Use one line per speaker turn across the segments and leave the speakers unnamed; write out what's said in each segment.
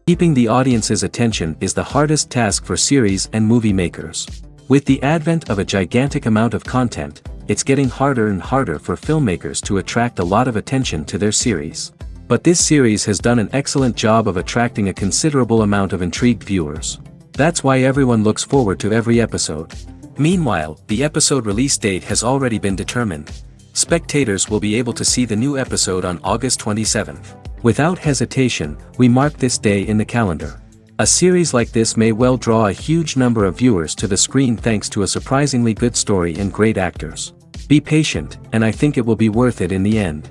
Keeping the audience's attention is the hardest task for series and movie makers. With the advent of a gigantic amount of content, it's getting harder and harder for filmmakers to attract a lot of attention to their series. But this series has done an excellent job of attracting a considerable amount of intrigued viewers. That's why everyone looks forward to every episode. Meanwhile, the episode release date has already been determined. Spectators will be able to see the new episode on August 27th. Without hesitation, we mark this day in the calendar. A series like this may well draw a huge number of viewers to the screen thanks to a surprisingly good story and great actors. Be patient, and I think it will be worth it in the end.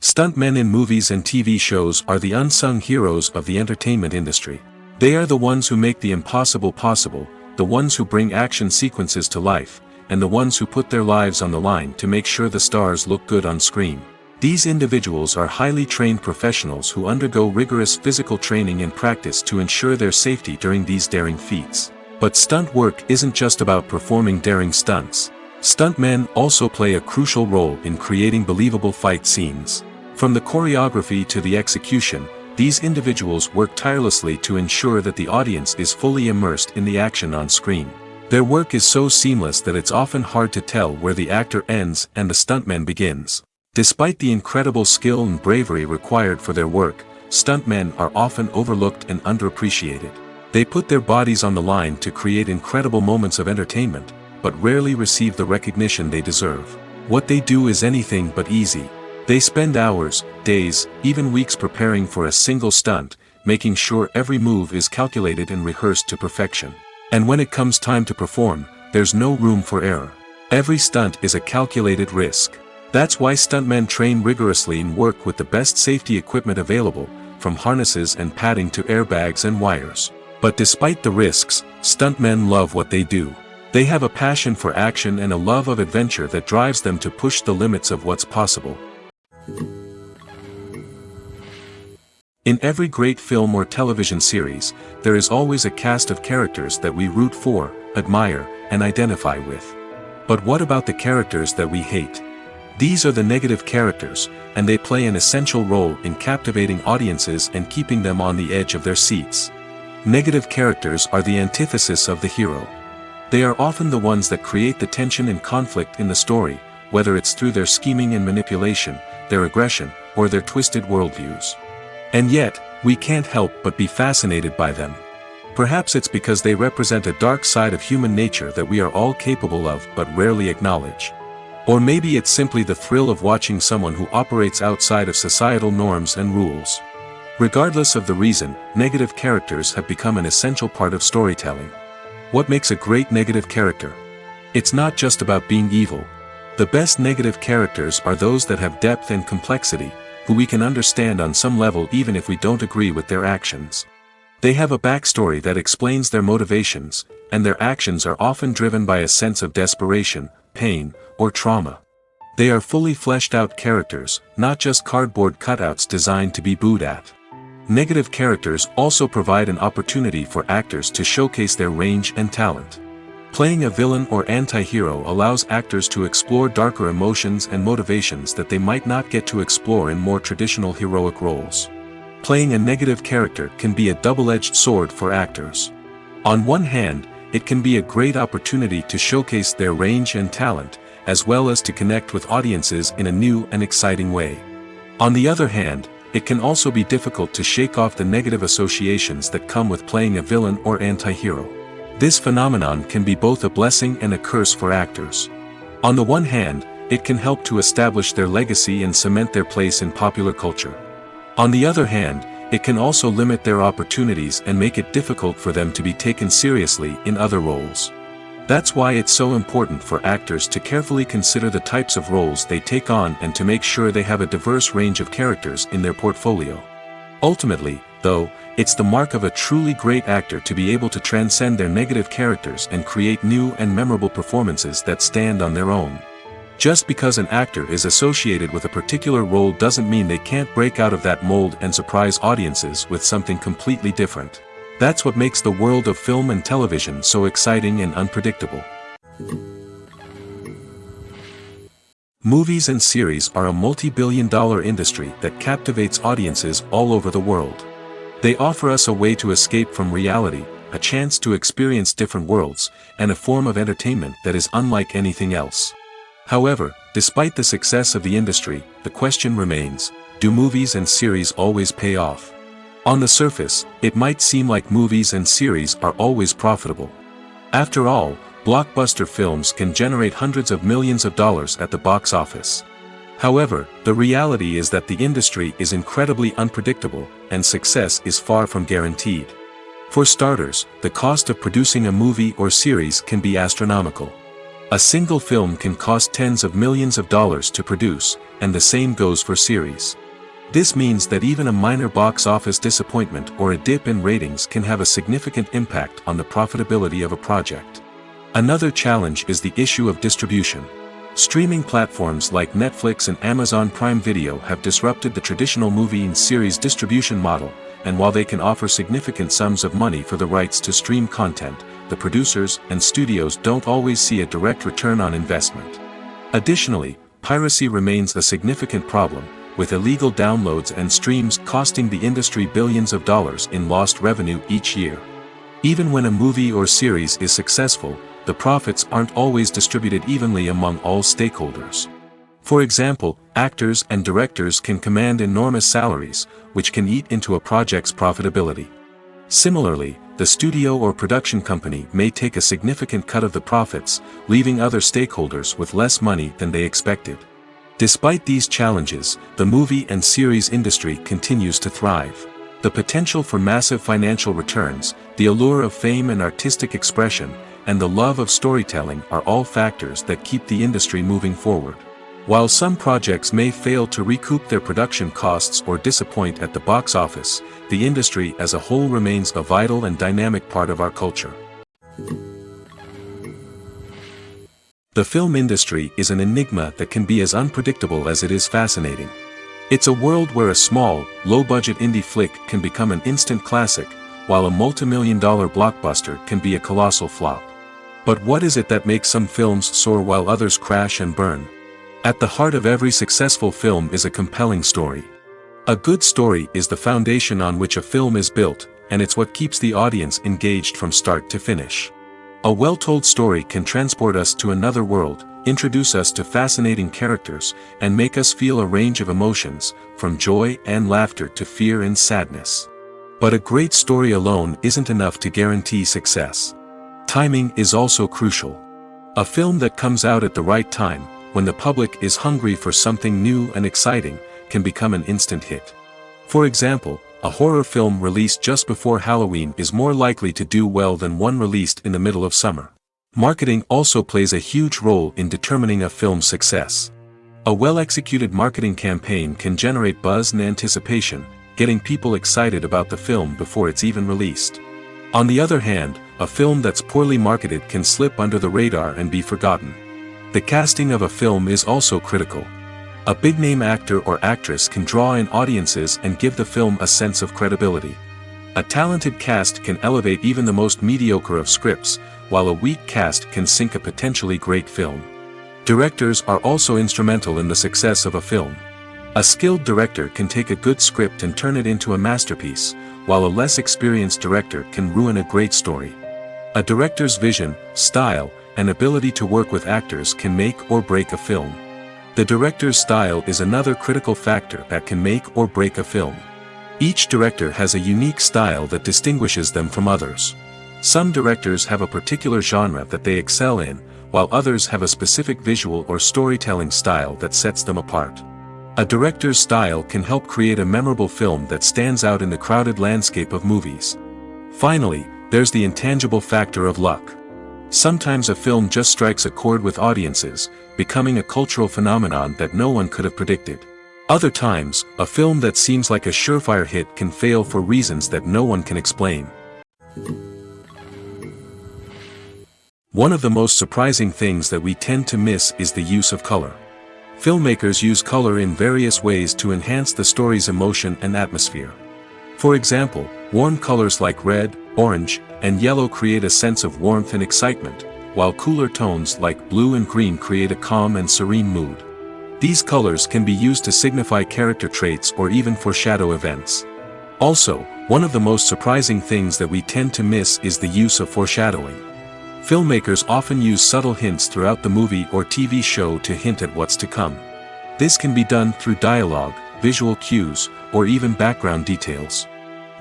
Stuntmen in movies and TV shows are the unsung heroes of the entertainment industry. They are the ones who make the impossible possible, the ones who bring action sequences to life, and the ones who put their lives on the line to make sure the stars look good on screen. These individuals are highly trained professionals who undergo rigorous physical training and practice to ensure their safety during these daring feats. But stunt work isn't just about performing daring stunts. Stuntmen also play a crucial role in creating believable fight scenes. From the choreography to the execution, these individuals work tirelessly to ensure that the audience is fully immersed in the action on screen. Their work is so seamless that it's often hard to tell where the actor ends and the stuntman begins. Despite the incredible skill and bravery required for their work, stuntmen are often overlooked and underappreciated. They put their bodies on the line to create incredible moments of entertainment, but rarely receive the recognition they deserve. What they do is anything but easy. They spend hours, days, even weeks preparing for a single stunt, making sure every move is calculated and rehearsed to perfection. And when it comes time to perform, there's no room for error. Every stunt is a calculated risk. That's why stuntmen train rigorously and work with the best safety equipment available, from harnesses and padding to airbags and wires. But despite the risks, stuntmen love what they do. They have a passion for action and a love of adventure that drives them to push the limits of what's possible. In every great film or television series, there is always a cast of characters that we root for, admire, and identify with. But what about the characters that we hate? These are the negative characters, and they play an essential role in captivating audiences and keeping them on the edge of their seats. Negative characters are the antithesis of the hero. They are often the ones that create the tension and conflict in the story, whether it's through their scheming and manipulation, their aggression, or their twisted worldviews. And yet, we can't help but be fascinated by them. Perhaps it's because they represent a dark side of human nature that we are all capable of but rarely acknowledge. Or maybe it's simply the thrill of watching someone who operates outside of societal norms and rules. Regardless of the reason, negative characters have become an essential part of storytelling. What makes a great negative character? It's not just about being evil. The best negative characters are those that have depth and complexity, who we can understand on some level even if we don't agree with their actions. They have a backstory that explains their motivations, and their actions are often driven by a sense of desperation, pain, or trauma. They are fully fleshed out characters, not just cardboard cutouts designed to be booed at. Negative characters also provide an opportunity for actors to showcase their range and talent. Playing a villain or anti-hero allows actors to explore darker emotions and motivations that they might not get to explore in more traditional heroic roles. Playing a negative character can be a double-edged sword for actors. On one hand, it can be a great opportunity to showcase their range and talent, as well as to connect with audiences in a new and exciting way. On the other hand, it can also be difficult to shake off the negative associations that come with playing a villain or anti-hero. This phenomenon can be both a blessing and a curse for actors. On the one hand, it can help to establish their legacy and cement their place in popular culture. On the other hand, it can also limit their opportunities and make it difficult for them to be taken seriously in other roles. That's why it's so important for actors to carefully consider the types of roles they take on and to make sure they have a diverse range of characters in their portfolio. Ultimately, though, it's the mark of a truly great actor to be able to transcend their negative characters and create new and memorable performances that stand on their own. Just because an actor is associated with a particular role doesn't mean they can't break out of that mold and surprise audiences with something completely different. That's what makes the world of film and television so exciting and unpredictable. Movies and series are a multi-billion-dollar industry that captivates audiences all over the world. They offer us a way to escape from reality, a chance to experience different worlds, and a form of entertainment that is unlike anything else. However, despite the success of the industry, the question remains, do movies and series always pay off? On the surface, it might seem like movies and series are always profitable. After all, blockbuster films can generate hundreds of millions of dollars at the box office. However, the reality is that the industry is incredibly unpredictable, and success is far from guaranteed. For starters, the cost of producing a movie or series can be astronomical. A single film can cost tens of millions of dollars to produce, and the same goes for series. This means that even a minor box office disappointment or a dip in ratings can have a significant impact on the profitability of a project. Another challenge is the issue of distribution. Streaming platforms like Netflix and Amazon Prime Video have disrupted the traditional movie and series distribution model, and while they can offer significant sums of money for the rights to stream content, the producers and studios don't always see a direct return on investment. Additionally, piracy remains a significant problem, with illegal downloads and streams costing the industry billions of dollars in lost revenue each year. Even when a movie or series is successful, the profits aren't always distributed evenly among all stakeholders. For example, actors and directors can command enormous salaries, which can eat into a project's profitability. Similarly, the studio or production company may take a significant cut of the profits, leaving other stakeholders with less money than they expected. Despite these challenges, the movie and series industry continues to thrive. The potential for massive financial returns, the allure of fame and artistic expression, and the love of storytelling are all factors that keep the industry moving forward. While some projects may fail to recoup their production costs or disappoint at the box office, the industry as a whole remains a vital and dynamic part of our culture. The film industry is an enigma that can be as unpredictable as it is fascinating. It's a world where a small, low-budget indie flick can become an instant classic, while a multi-million-dollar blockbuster can be a colossal flop. But what is it that makes some films soar while others crash and burn? At the heart of every successful film is a compelling story. A good story is the foundation on which a film is built, and it's what keeps the audience engaged from start to finish. A well-told story can transport us to another world, introduce us to fascinating characters, and make us feel a range of emotions, from joy and laughter to fear and sadness. But a great story alone isn't enough to guarantee success. Timing is also crucial. A film that comes out at the right time, when the public is hungry for something new and exciting, can become an instant hit. For example, a horror film released just before Halloween is more likely to do well than one released in the middle of summer. Marketing also plays a huge role in determining a film's success. A well-executed marketing campaign can generate buzz and anticipation, getting people excited about the film before it's even released. On the other hand, a film that's poorly marketed can slip under the radar and be forgotten. The casting of a film is also critical. A big-name actor or actress can draw in audiences and give the film a sense of credibility. A talented cast can elevate even the most mediocre of scripts, while a weak cast can sink a potentially great film. Directors are also instrumental in the success of a film. A skilled director can take a good script and turn it into a masterpiece, while a less experienced director can ruin a great story. A director's vision, style, and ability to work with actors can make or break a film. The director's style is another critical factor that can make or break a film. Each director has a unique style that distinguishes them from others. Some directors have a particular genre that they excel in, while others have a specific visual or storytelling style that sets them apart. A director's style can help create a memorable film that stands out in the crowded landscape of movies. Finally, there's the intangible factor of luck. Sometimes a film just strikes a chord with audiences, becoming a cultural phenomenon that no one could have predicted. Other times, a film that seems like a surefire hit can fail for reasons that no one can explain. One of the most surprising things that we tend to miss is the use of color. Filmmakers use color in various ways to enhance the story's emotion and atmosphere. For example, warm colors like red, orange, and yellow create a sense of warmth and excitement, while cooler tones like blue and green create a calm and serene mood. These colors can be used to signify character traits or even foreshadow events. Also, one of the most surprising things that we tend to miss is the use of foreshadowing. Filmmakers often use subtle hints throughout the movie or TV show to hint at what's to come. This can be done through dialogue, visual cues, or even background details.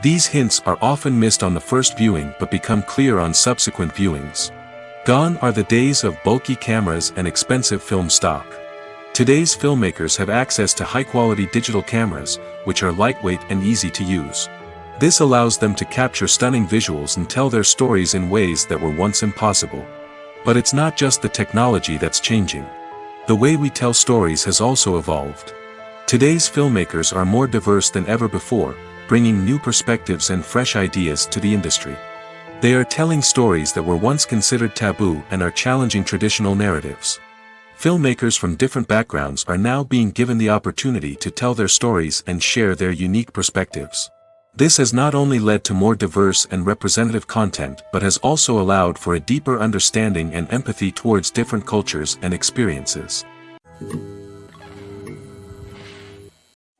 These hints are often missed on the first viewing but become clear on subsequent viewings. Gone are the days of bulky cameras and expensive film stock. Today's filmmakers have access to high-quality digital cameras, which are lightweight and easy to use. This allows them to capture stunning visuals and tell their stories in ways that were once impossible. But it's not just the technology that's changing. The way we tell stories has also evolved. Today's filmmakers are more diverse than ever before, bringing new perspectives and fresh ideas to the industry. They are telling stories that were once considered taboo and are challenging traditional narratives. Filmmakers from different backgrounds are now being given the opportunity to tell their stories and share their unique perspectives. This has not only led to more diverse and representative content but has also allowed for a deeper understanding and empathy towards different cultures and experiences.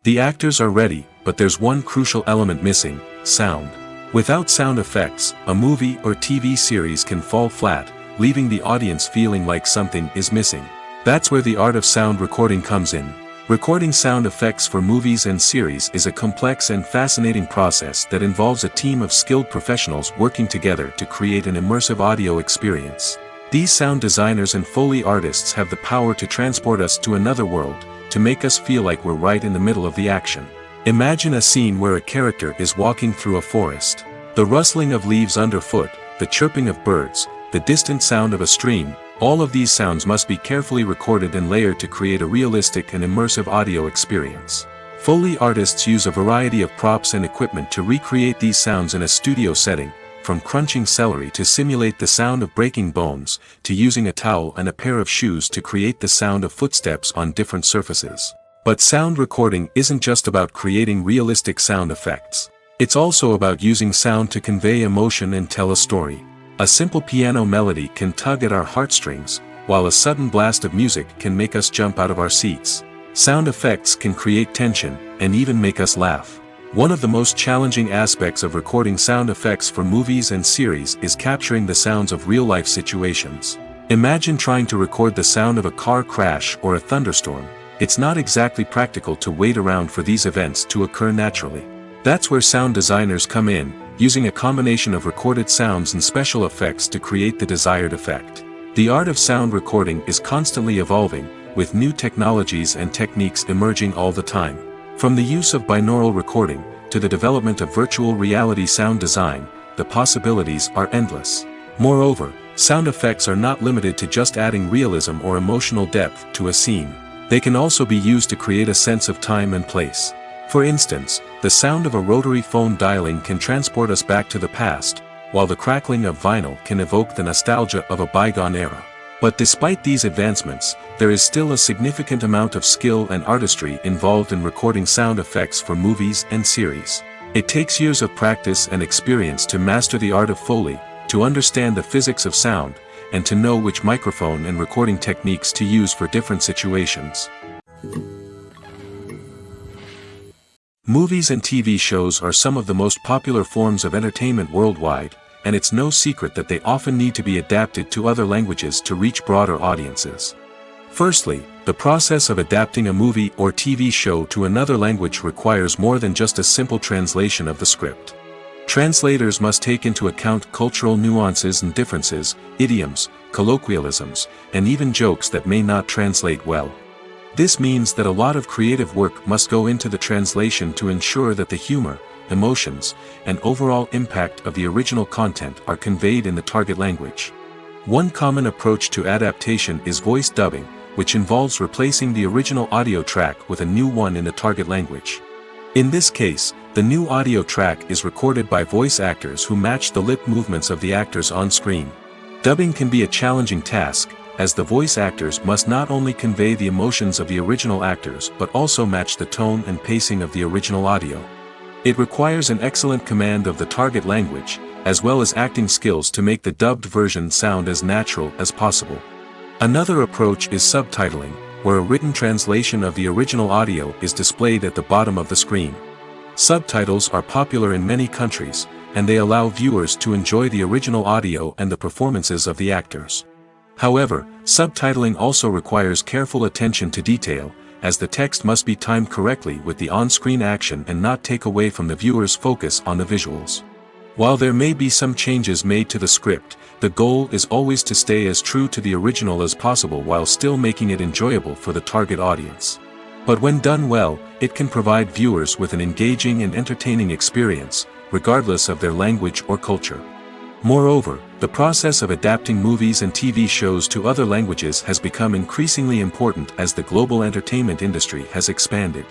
The actors are ready, but there's one crucial element missing: sound. Without sound effects, a movie or TV series can fall flat, leaving the audience feeling like something is missing. That's where the art of sound recording comes in. Recording sound effects for movies and series is a complex and fascinating process that involves a team of skilled professionals working together to create an immersive audio experience. These sound designers and Foley artists have the power to transport us to another world, to make us feel like we're right in the middle of the action. Imagine a scene where a character is walking through a forest. The rustling of leaves underfoot, the chirping of birds, the distant sound of a stream, all of these sounds must be carefully recorded and layered to create a realistic and immersive audio experience. Foley artists use a variety of props and equipment to recreate these sounds in a studio setting, from crunching celery to simulate the sound of breaking bones, to using a towel and a pair of shoes to create the sound of footsteps on different surfaces. But sound recording isn't just about creating realistic sound effects. It's also about using sound to convey emotion and tell a story. A simple piano melody can tug at our heartstrings, while a sudden blast of music can make us jump out of our seats. Sound effects can create tension, and even make us laugh. One of the most challenging aspects of recording sound effects for movies and series is capturing the sounds of real-life situations. Imagine trying to record the sound of a car crash or a thunderstorm. It's not exactly practical to wait around for these events to occur naturally. That's where sound designers come in, using a combination of recorded sounds and special effects to create the desired effect. The art of sound recording is constantly evolving, with new technologies and techniques emerging all the time. From the use of binaural recording, to the development of virtual reality sound design, the possibilities are endless. Moreover, sound effects are not limited to just adding realism or emotional depth to a scene. They can also be used to create a sense of time and place. For instance, the sound of a rotary phone dialing can transport us back to the past, while the crackling of vinyl can evoke the nostalgia of a bygone era. But despite these advancements, there is still a significant amount of skill and artistry involved in recording sound effects for movies and series. It takes years of practice and experience to master the art of Foley, to understand the physics of sound, and to know which microphone and recording techniques to use for different situations. Movies and TV shows are some of the most popular forms of entertainment worldwide, and it's no secret that they often need to be adapted to other languages to reach broader audiences. Firstly, the process of adapting a movie or TV show to another language requires more than just a simple translation of the script. Translators must take into account cultural nuances and differences, idioms, colloquialisms, and even jokes that may not translate well. This means that a lot of creative work must go into the translation to ensure that the humor, emotions, and overall impact of the original content are conveyed in the target language. One common approach to adaptation is voice dubbing, which involves replacing the original audio track with a new one in the target language. In this case, the new audio track is recorded by voice actors who match the lip movements of the actors on screen. Dubbing can be a challenging task, as the voice actors must not only convey the emotions of the original actors but also match the tone and pacing of the original audio. It requires an excellent command of the target language, as well as acting skills to make the dubbed version sound as natural as possible. Another approach is subtitling, where a written translation of the original audio is displayed at the bottom of the screen. Subtitles are popular in many countries, and they allow viewers to enjoy the original audio and the performances of the actors. However, subtitling also requires careful attention to detail, as the text must be timed correctly with the on-screen action and not take away from the viewer's focus on the visuals. While there may be some changes made to the script, the goal is always to stay as true to the original as possible while still making it enjoyable for the target audience. But when done well, it can provide viewers with an engaging and entertaining experience, regardless of their language or culture. Moreover, the process of adapting movies and TV shows to other languages has become increasingly important as the global entertainment industry has expanded.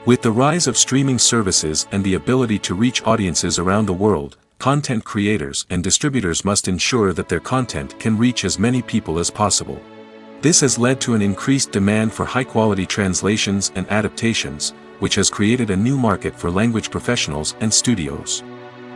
With the rise of streaming services and the ability to reach audiences around the world, content creators and distributors must ensure that their content can reach as many people as possible. This has led to an increased demand for high-quality translations and adaptations, which has created a new market for language professionals and studios.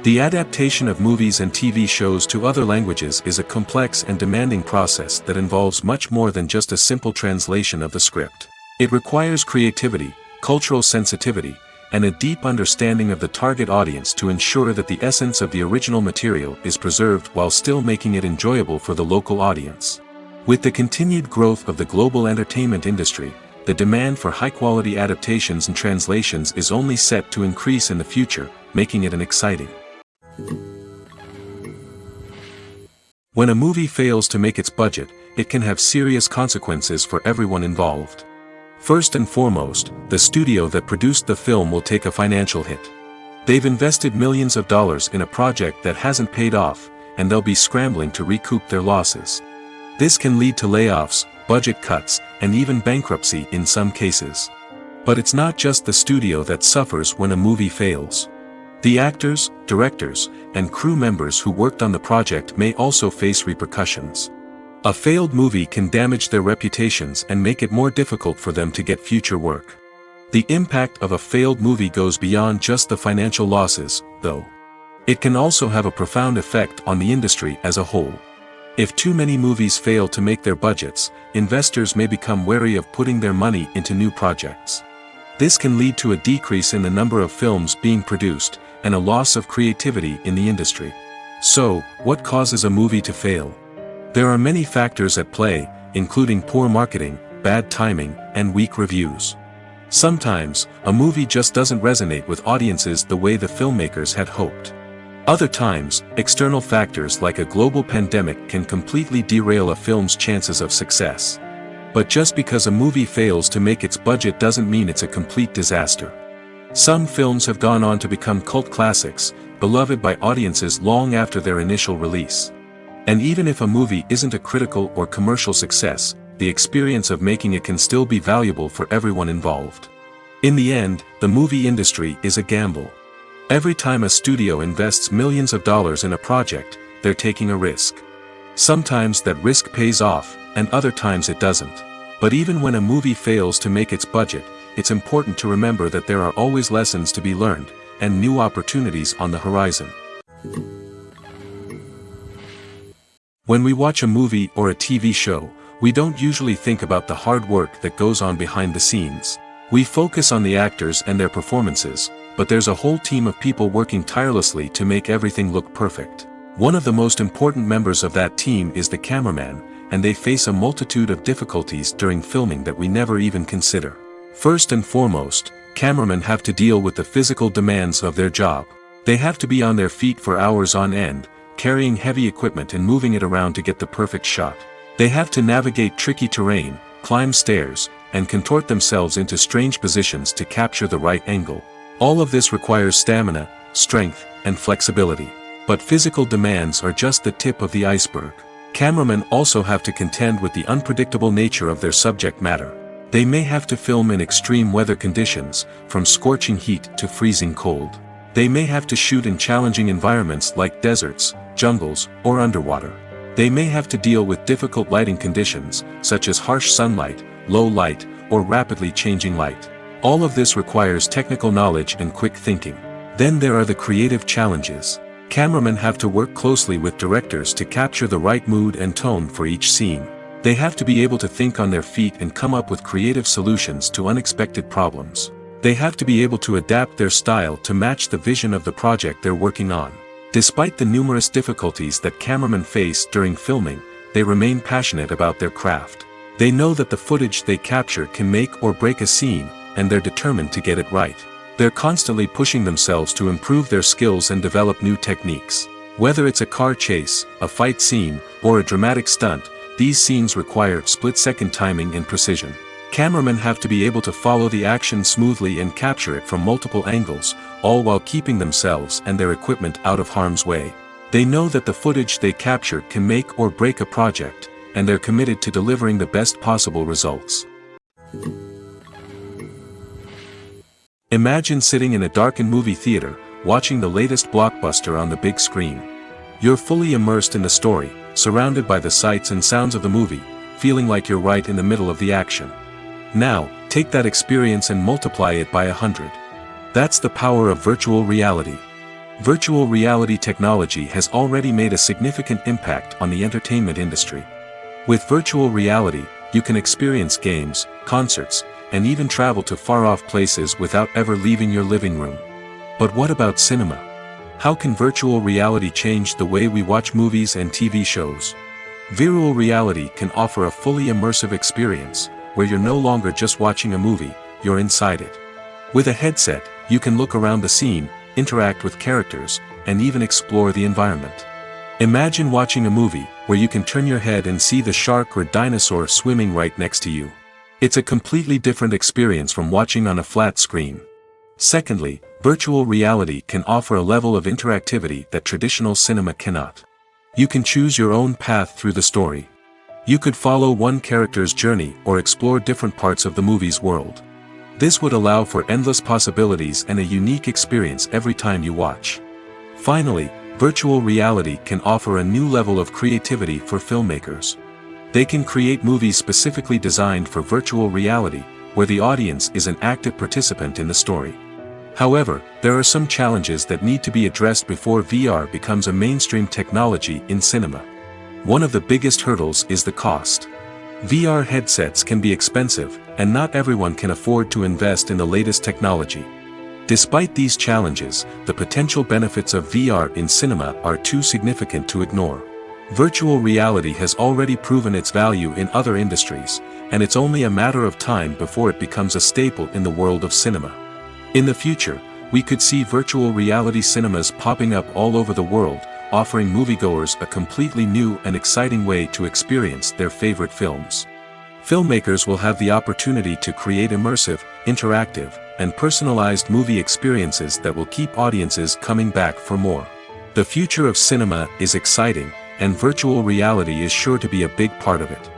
The adaptation of movies and TV shows to other languages is a complex and demanding process that involves much more than just a simple translation of the script. It requires creativity, cultural sensitivity, and a deep understanding of the target audience to ensure that the essence of the original material is preserved while still making it enjoyable for the local audience. With the continued growth of the global entertainment industry, the demand for high-quality adaptations and translations is only set to increase in the future, making it an exciting. When a movie fails to make its budget, it can have serious consequences for everyone involved. First and foremost, the studio that produced the film will take a financial hit. They've invested millions of dollars in a project that hasn't paid off, and they'll be scrambling to recoup their losses. This can lead to layoffs, budget cuts, and even bankruptcy in some cases. But it's not just the studio that suffers when a movie fails. The actors, directors, and crew members who worked on the project may also face repercussions. A failed movie can damage their reputations and make it more difficult for them to get future work. The impact of a failed movie goes beyond just the financial losses, though. It can also have a profound effect on the industry as a whole. If too many movies fail to make their budgets, investors may become wary of putting their money into new projects. This can lead to a decrease in the number of films being produced, and a loss of creativity in the industry. So, what causes a movie to fail? There are many factors at play, including poor marketing, bad timing, and weak reviews. Sometimes, a movie just doesn't resonate with audiences the way the filmmakers had hoped. Other times, external factors like a global pandemic can completely derail a film's chances of success. But just because a movie fails to make its budget doesn't mean it's a complete disaster. Some films have gone on to become cult classics, beloved by audiences long after their initial release. And even if a movie isn't a critical or commercial success, the experience of making it can still be valuable for everyone involved. In the end, the movie industry is a gamble. Every time a studio invests millions of dollars in a project, they're taking a risk. Sometimes that risk pays off, and other times it doesn't. But even when a movie fails to make its budget, it's important to remember that there are always lessons to be learned, and new opportunities on the horizon. When we watch a movie or a TV show, we don't usually think about the hard work that goes on behind the scenes. We focus on the actors and their performances, but there's a whole team of people working tirelessly to make everything look perfect. One of the most important members of that team is the cameraman, and they face a multitude of difficulties during filming that we never even consider. First and foremost, cameramen have to deal with the physical demands of their job. They have to be on their feet for hours on end, carrying heavy equipment and moving it around to get the perfect shot. They have to navigate tricky terrain, climb stairs, and contort themselves into strange positions to capture the right angle. All of this requires stamina, strength, and flexibility. But physical demands are just the tip of the iceberg. Cameramen also have to contend with the unpredictable nature of their subject matter. They may have to film in extreme weather conditions, from scorching heat to freezing cold. They may have to shoot in challenging environments like deserts, jungles, or underwater. They may have to deal with difficult lighting conditions, such as harsh sunlight, low light, or rapidly changing light. All of this requires technical knowledge and quick thinking. Then there are the creative challenges. Cameramen have to work closely with directors to capture the right mood and tone for each scene. They have to be able to think on their feet and come up with creative solutions to unexpected problems. They have to be able to adapt their style to match the vision of the project they're working on. Despite the numerous difficulties that cameramen face during filming, they remain passionate about their craft. They know that the footage they capture can make or break a scene, and they're determined to get it right. They're constantly pushing themselves to improve their skills and develop new techniques. Whether it's a car chase, a fight scene, or a dramatic stunt, these scenes require split-second timing and precision. Cameramen have to be able to follow the action smoothly and capture it from multiple angles, all while keeping themselves and their equipment out of harm's way. They know that the footage they capture can make or break a project, and they're committed to delivering the best possible results. Imagine sitting in a darkened movie theater, watching the latest blockbuster on the big screen. You're fully immersed in the story, surrounded by the sights and sounds of the movie, feeling like you're right in the middle of the action. Now, take that experience and multiply it by 100. That's the power of virtual reality. Virtual reality technology has already made a significant impact on the entertainment industry. With virtual reality, you can experience games, concerts, and even travel to far-off places without ever leaving your living room. But what about cinema? How can virtual reality change the way we watch movies and TV shows? Virtual reality can offer a fully immersive experience, where you're no longer just watching a movie, you're inside it. With a headset, you can look around the scene, interact with characters, and even explore the environment. Imagine watching a movie, where you can turn your head and see the shark or dinosaur swimming right next to you. It's a completely different experience from watching on a flat screen. Secondly, virtual reality can offer a level of interactivity that traditional cinema cannot. You can choose your own path through the story. You could follow one character's journey or explore different parts of the movie's world. This would allow for endless possibilities and a unique experience every time you watch. Finally, virtual reality can offer a new level of creativity for filmmakers. They can create movies specifically designed for virtual reality, where the audience is an active participant in the story. However, there are some challenges that need to be addressed before VR becomes a mainstream technology in cinema. One of the biggest hurdles is the cost. VR headsets can be expensive, and not everyone can afford to invest in the latest technology. Despite these challenges, the potential benefits of VR in cinema are too significant to ignore. Virtual reality has already proven its value in other industries, and it's only a matter of time before it becomes a staple in the world of cinema. In the future, we could see virtual reality cinemas popping up all over the world, offering moviegoers a completely new and exciting way to experience their favorite films. Filmmakers will have the opportunity to create immersive, interactive, and personalized movie experiences that will keep audiences coming back for more. The future of cinema is exciting, and virtual reality is sure to be a big part of it.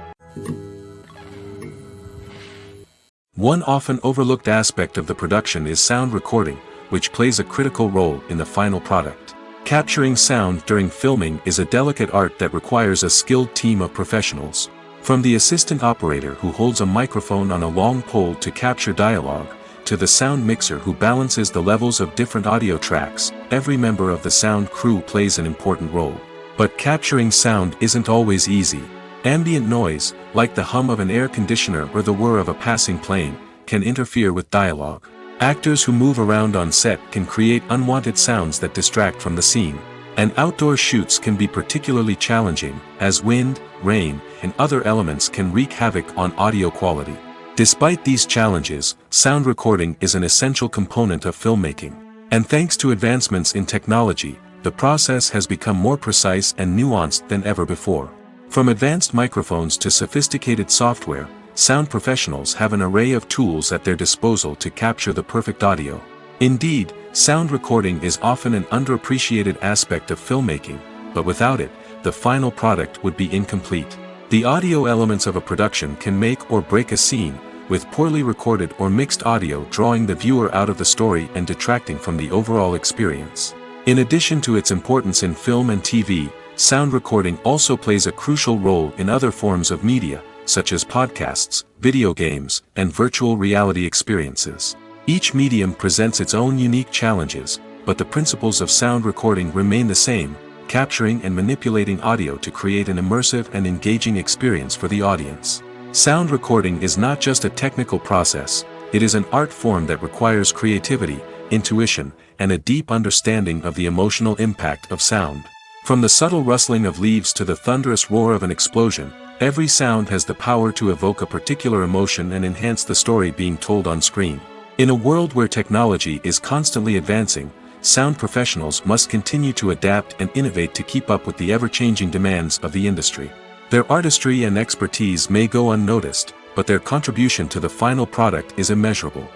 One often overlooked aspect of the production is sound recording, which plays a critical role in the final product. Capturing sound during filming is a delicate art that requires a skilled team of professionals. From the assistant operator who holds a microphone on a long pole to capture dialogue, to the sound mixer who balances the levels of different audio tracks, every member of the sound crew plays an important role. But capturing sound isn't always easy. Ambient noise, like the hum of an air conditioner or the whir of a passing plane, can interfere with dialogue. Actors who move around on set can create unwanted sounds that distract from the scene. And outdoor shoots can be particularly challenging, as wind, rain, and other elements can wreak havoc on audio quality. Despite these challenges, sound recording is an essential component of filmmaking. And thanks to advancements in technology, the process has become more precise and nuanced than ever before. From advanced microphones to sophisticated software, sound professionals have an array of tools at their disposal to capture the perfect audio. Indeed, sound recording is often an underappreciated aspect of filmmaking, but without it, the final product would be incomplete. The audio elements of a production can make or break a scene, with poorly recorded or mixed audio drawing the viewer out of the story and detracting from the overall experience. In addition to its importance in film and TV, sound recording also plays a crucial role in other forms of media, such as podcasts, video games, and virtual reality experiences. Each medium presents its own unique challenges, but the principles of sound recording remain the same: capturing and manipulating audio to create an immersive and engaging experience for the audience. Sound recording is not just a technical process, it is an art form that requires creativity, intuition, and a deep understanding of the emotional impact of sound. From the subtle rustling of leaves to the thunderous roar of an explosion, every sound has the power to evoke a particular emotion and enhance the story being told on screen. In a world where technology is constantly advancing, sound professionals must continue to adapt and innovate to keep up with the ever-changing demands of the industry. Their artistry and expertise may go unnoticed, but their contribution to the final product is immeasurable.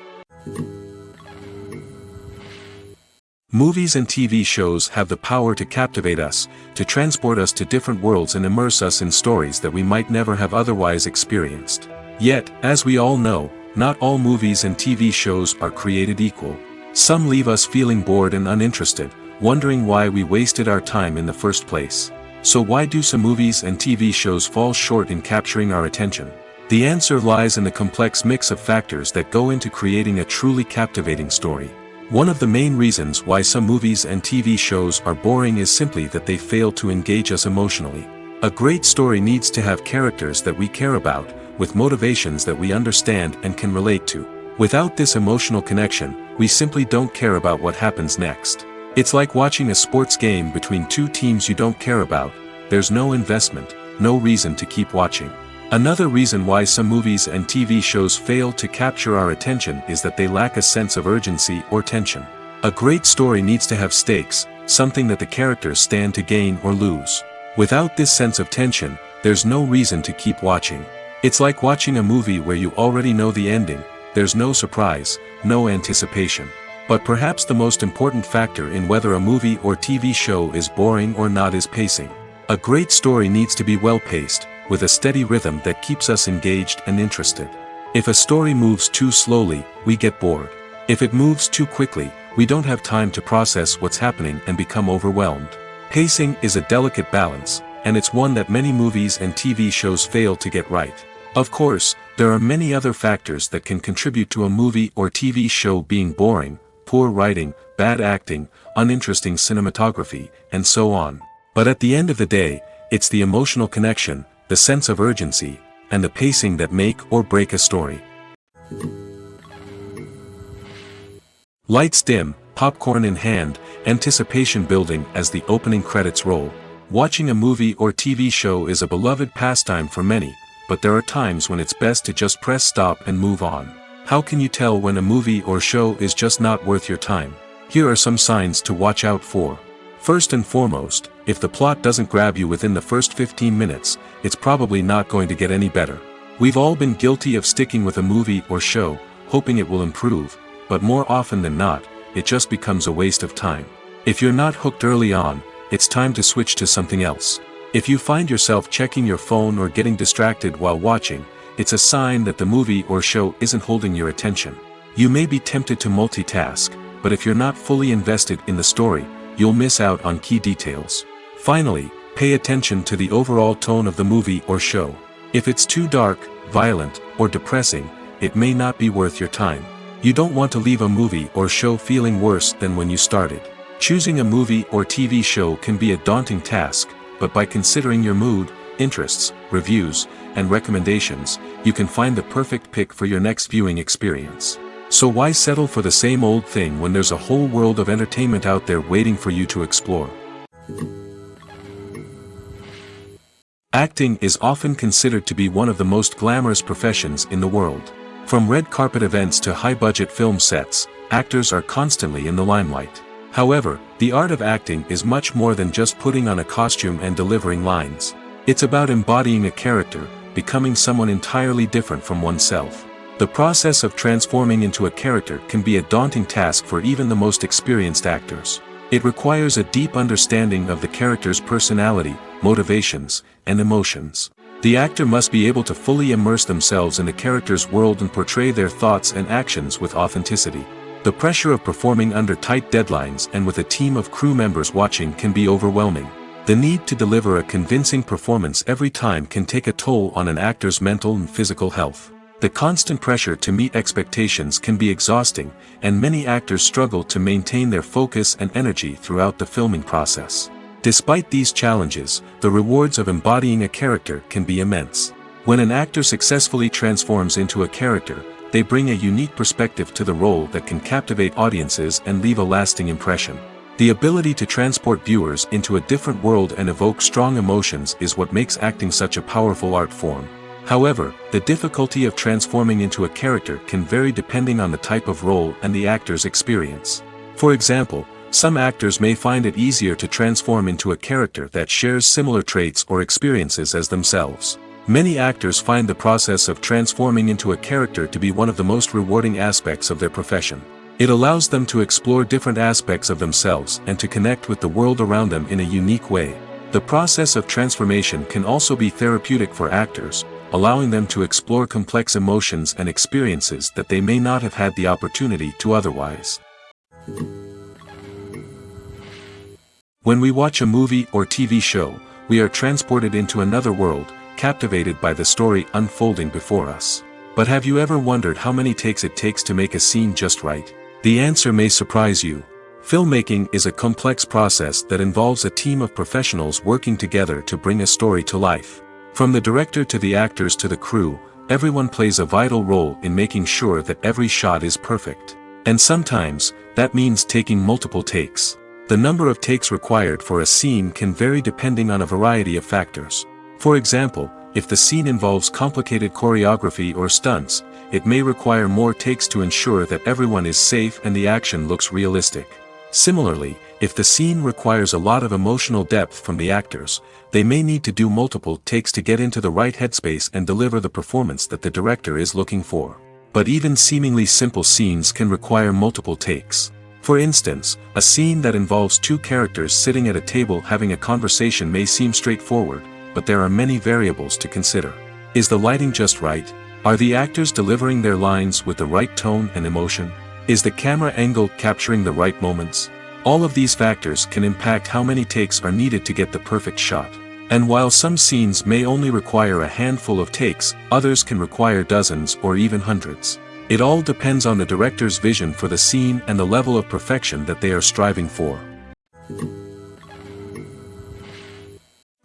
Movies and TV shows have the power to captivate us, to transport us to different worlds and immerse us in stories that we might never have otherwise experienced. Yet, as we all know, not all movies and TV shows are created equal. Some leave us feeling bored and uninterested, wondering why we wasted our time in the first place. So why do some movies and TV shows fall short in capturing our attention? The answer lies in the complex mix of factors that go into creating a truly captivating story. One of the main reasons why some movies and TV shows are boring is simply that they fail to engage us emotionally. A great story needs to have characters that we care about, with motivations that we understand and can relate to. Without this emotional connection, we simply don't care about what happens next. It's like watching a sports game between two teams you don't care about. There's no investment, no reason to keep watching. Another reason why some movies and TV shows fail to capture our attention is that they lack a sense of urgency or tension. A great story needs to have stakes, something that the characters stand to gain or lose. Without this sense of tension, there's no reason to keep watching. It's like watching a movie where you already know the ending. There's no surprise, no anticipation. But perhaps the most important factor in whether a movie or TV show is boring or not is pacing. A great story needs to be well-paced, with a steady rhythm that keeps us engaged and interested. If a story moves too slowly, we get bored. If it moves too quickly, we don't have time to process what's happening and become overwhelmed. Pacing is a delicate balance, and it's one that many movies and TV shows fail to get right. Of course, there are many other factors that can contribute to a movie or TV show being boring: poor writing, bad acting, uninteresting cinematography, and so on. But at the end of the day, it's the emotional connection, the sense of urgency, and the pacing that make or break a story. Lights dim, popcorn in hand, anticipation building as the opening credits roll. Watching a movie or TV show is a beloved pastime for many, but there are times when it's best to just press stop and move on. How can you tell when a movie or show is just not worth your time? Here are some signs to watch out for. First and foremost, if the plot doesn't grab you within the first 15 minutes, it's probably not going to get any better. We've all been guilty of sticking with a movie or show, hoping it will improve, but more often than not, it just becomes a waste of time. If you're not hooked early on, it's time to switch to something else. If you find yourself checking your phone or getting distracted while watching, it's a sign that the movie or show isn't holding your attention. You may be tempted to multitask, but if you're not fully invested in the story, you'll miss out on key details. Finally, pay attention to the overall tone of the movie or show. If it's too dark, violent, or depressing, it may not be worth your time. You don't want to leave a movie or show feeling worse than when you started. Choosing a movie or TV show can be a daunting task, but by considering your mood, interests, reviews, and recommendations, you can find the perfect pick for your next viewing experience. So why settle for the same old thing when there's a whole world of entertainment out there waiting for you to explore? Acting is often considered to be one of the most glamorous professions in the world. From red carpet events to high-budget film sets, actors are constantly in the limelight. However, the art of acting is much more than just putting on a costume and delivering lines. It's about embodying a character, becoming someone entirely different from oneself. The process of transforming into a character can be a daunting task for even the most experienced actors. It requires a deep understanding of the character's personality, motivations, and emotions. The actor must be able to fully immerse themselves in the character's world and portray their thoughts and actions with authenticity. The pressure of performing under tight deadlines and with a team of crew members watching can be overwhelming. The need to deliver a convincing performance every time can take a toll on an actor's mental and physical health. The constant pressure to meet expectations can be exhausting, and many actors struggle to maintain their focus and energy throughout the filming process. Despite these challenges, the rewards of embodying a character can be immense. When an actor successfully transforms into a character, they bring a unique perspective to the role that can captivate audiences and leave a lasting impression. The ability to transport viewers into a different world and evoke strong emotions is what makes acting such a powerful art form. However, the difficulty of transforming into a character can vary depending on the type of role and the actor's experience. For example, some actors may find it easier to transform into a character that shares similar traits or experiences as themselves. Many actors find the process of transforming into a character to be one of the most rewarding aspects of their profession. It allows them to explore different aspects of themselves and to connect with the world around them in a unique way. The process of transformation can also be therapeutic for actors, allowing them to explore complex emotions and experiences that they may not have had the opportunity to otherwise. When we watch a movie or TV show, we are transported into another world, captivated by the story unfolding before us. But have you ever wondered how many takes it takes to make a scene just right? The answer may surprise you. Filmmaking is a complex process that involves a team of professionals working together to bring a story to life. From the director to the actors to the crew, everyone plays a vital role in making sure that every shot is perfect. And sometimes, that means taking multiple takes. The number of takes required for a scene can vary depending on a variety of factors. For example, if the scene involves complicated choreography or stunts, it may require more takes to ensure that everyone is safe and the action looks realistic. Similarly, if the scene requires a lot of emotional depth from the actors, they may need to do multiple takes to get into the right headspace and deliver the performance that the director is looking for. But even seemingly simple scenes can require multiple takes. For instance, a scene that involves two characters sitting at a table having a conversation may seem straightforward, but there are many variables to consider. Is the lighting just right? Are the actors delivering their lines with the right tone and emotion? Is the camera angle capturing the right moments? All of these factors can impact how many takes are needed to get the perfect shot. And while some scenes may only require a handful of takes, others can require dozens or even hundreds. It all depends on the director's vision for the scene and the level of perfection that they are striving for.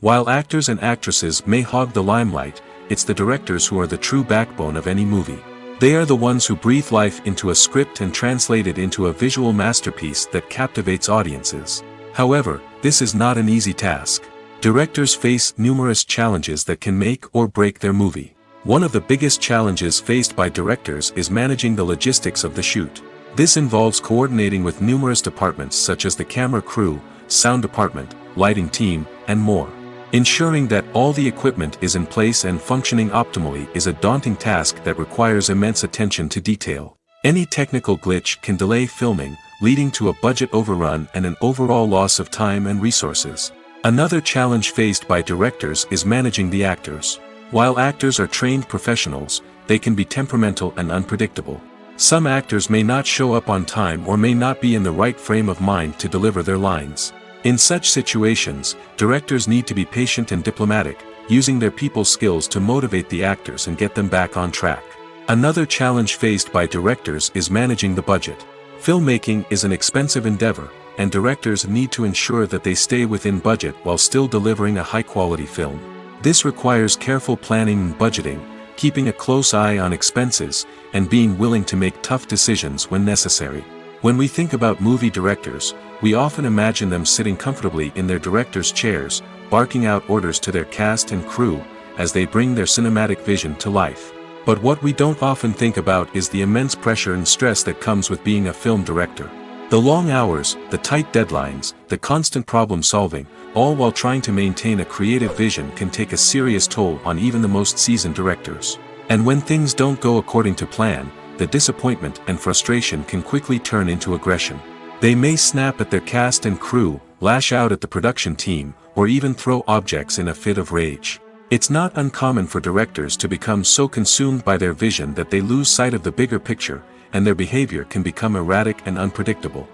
While actors and actresses may hog the limelight, it's the directors who are the true backbone of any movie. They are the ones who breathe life into a script and translate it into a visual masterpiece that captivates audiences. However, this is not an easy task. Directors face numerous challenges that can make or break their movie. One of the biggest challenges faced by directors is managing the logistics of the shoot. This involves coordinating with numerous departments such as the camera crew, sound department, lighting team, and more. Ensuring that all the equipment is in place and functioning optimally is a daunting task that requires immense attention to detail. Any technical glitch can delay filming, leading to a budget overrun and an overall loss of time and resources. Another challenge faced by directors is managing the actors. While actors are trained professionals, they can be temperamental and unpredictable. Some actors may not show up on time or may not be in the right frame of mind to deliver their lines. In such situations, directors need to be patient and diplomatic, using their people skills to motivate the actors and get them back on track. Another challenge faced by directors is managing the budget. Filmmaking is an expensive endeavor, and directors need to ensure that they stay within budget while still delivering a high-quality film. This requires careful planning and budgeting, keeping a close eye on expenses, and being willing to make tough decisions when necessary. When we think about movie directors, we often imagine them sitting comfortably in their director's chairs, barking out orders to their cast and crew, as they bring their cinematic vision to life. But what we don't often think about is the immense pressure and stress that comes with being a film director. The long hours, the tight deadlines, the constant problem solving, all while trying to maintain a creative vision can take a serious toll on even the most seasoned directors. And when things don't go according to plan, the disappointment and frustration can quickly turn into aggression. They may snap at their cast and crew, lash out at the production team, or even throw objects in a fit of rage. It's not uncommon for directors to become so consumed by their vision that they lose sight of the bigger picture, and their behavior can become erratic and unpredictable.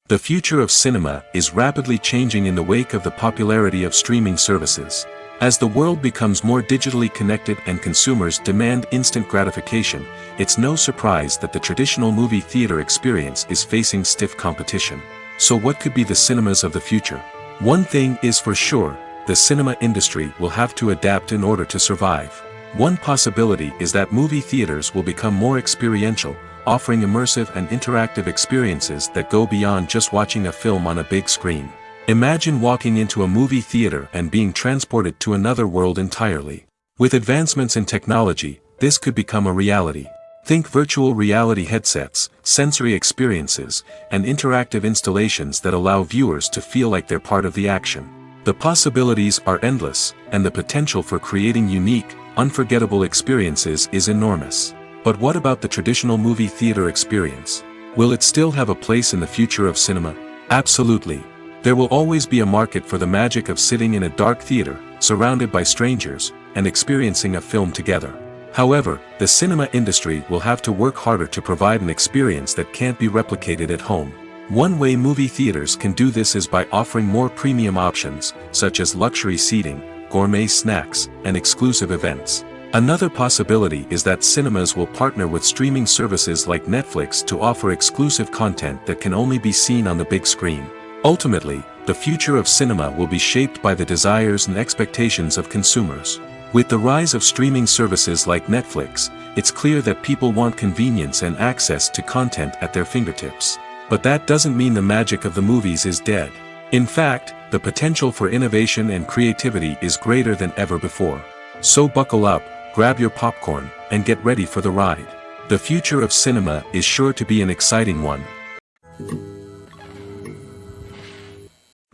The future of cinema is rapidly changing in the wake of the popularity of streaming services. As the world becomes more digitally connected and consumers demand instant gratification, it's no surprise that the traditional movie theater experience is facing stiff competition. So what could be the cinemas of the future? One thing is for sure, the cinema industry will have to adapt in order to survive. One possibility is that movie theaters will become more experiential, offering immersive and interactive experiences that go beyond just watching a film on a big screen. Imagine walking into a movie theater and being transported to another world entirely. With advancements in technology, this could become a reality. Think virtual reality headsets, sensory experiences, and interactive installations that allow viewers to feel like they're part of the action. The possibilities are endless, and the potential for creating unique, unforgettable experiences is enormous. But what about the traditional movie theater experience? Will it still have a place in the future of cinema? Absolutely. There will always be a market for the magic of sitting in a dark theater, surrounded by strangers, and experiencing a film together. However, the cinema industry will have to work harder to provide an experience that can't be replicated at home. One way movie theaters can do this is by offering more premium options, such as luxury seating, gourmet snacks, and exclusive events. Another possibility is that cinemas will partner with streaming services like Netflix to offer exclusive content that can only be seen on the big screen. Ultimately, the future of cinema will be shaped by the desires and expectations of consumers. With the rise of streaming services like Netflix, it's clear that people want convenience and access to content at their fingertips. But that doesn't mean the magic of the movies is dead. In fact, the potential for innovation and creativity is greater than ever before. So buckle up, grab your popcorn, and get ready for the ride. The future of cinema is sure to be an exciting one.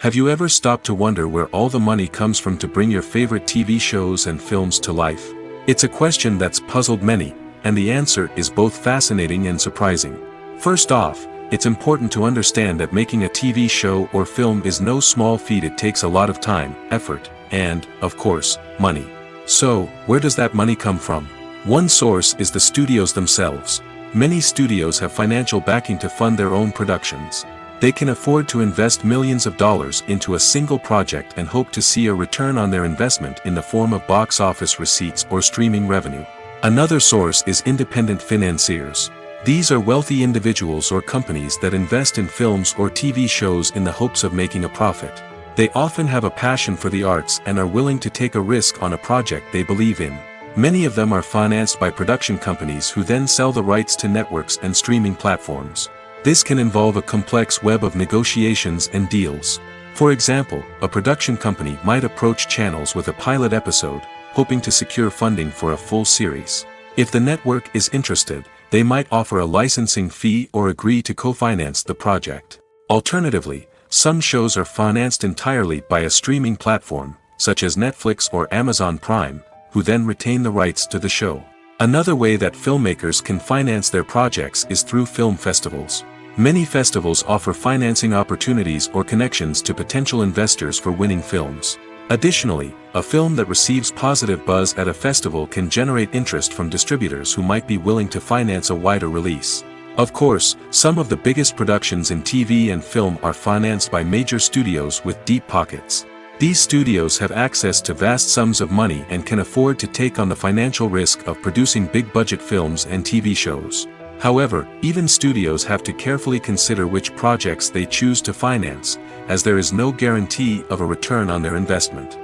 Have you ever stopped to wonder where all the money comes from to bring your favorite TV shows and films to life? It's a question that's puzzled many, and the answer is both fascinating and surprising. First off, it's important to understand that making a TV show or film is no small feat. It takes a lot of time, effort, and, of course, money. So, where does that money come from? One source is the studios themselves. Many studios have financial backing to fund their own productions. They can afford to invest millions of dollars into a single project and hope to see a return on their investment in the form of box office receipts or streaming revenue. Another source is independent financiers. These are wealthy individuals or companies that invest in films or TV shows in the hopes of making a profit. They often have a passion for the arts and are willing to take a risk on a project they believe in. Many of them are financed by production companies who then sell the rights to networks and streaming platforms. This can involve a complex web of negotiations and deals. For example, a production company might approach channels with a pilot episode, hoping to secure funding for a full series. If the network is interested, they might offer a licensing fee or agree to co-finance the project. Alternatively, some shows are financed entirely by a streaming platform, such as Netflix or Amazon Prime, who then retain the rights to the show. Another way that filmmakers can finance their projects is through film festivals. Many festivals offer financing opportunities or connections to potential investors for winning films. Additionally, a film that receives positive buzz at a festival can generate interest from distributors who might be willing to finance a wider release. Of course, some of the biggest productions in TV and film are financed by major studios with deep pockets. These studios have access to vast sums of money and can afford to take on the financial risk of producing big-budget films and TV shows. However, even studios have to carefully consider which projects they choose to finance, as there is no guarantee of a return on their investment.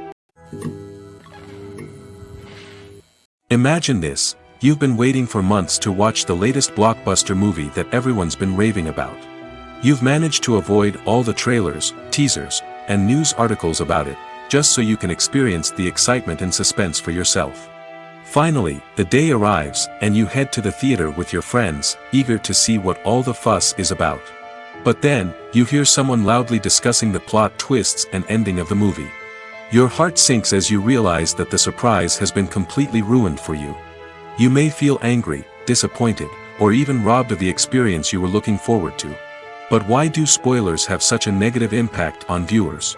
Imagine this: you've been waiting for months to watch the latest blockbuster movie that everyone's been raving about. You've managed to avoid all the trailers, teasers, and news articles about it, just so you can experience the excitement and suspense for yourself. Finally, the day arrives, and you head to the theater with your friends, eager to see what all the fuss is about. But then, you hear someone loudly discussing the plot twists and ending of the movie. Your heart sinks as you realize that the surprise has been completely ruined for you. You may feel angry, disappointed, or even robbed of the experience you were looking forward to. But why do spoilers have such a negative impact on viewers?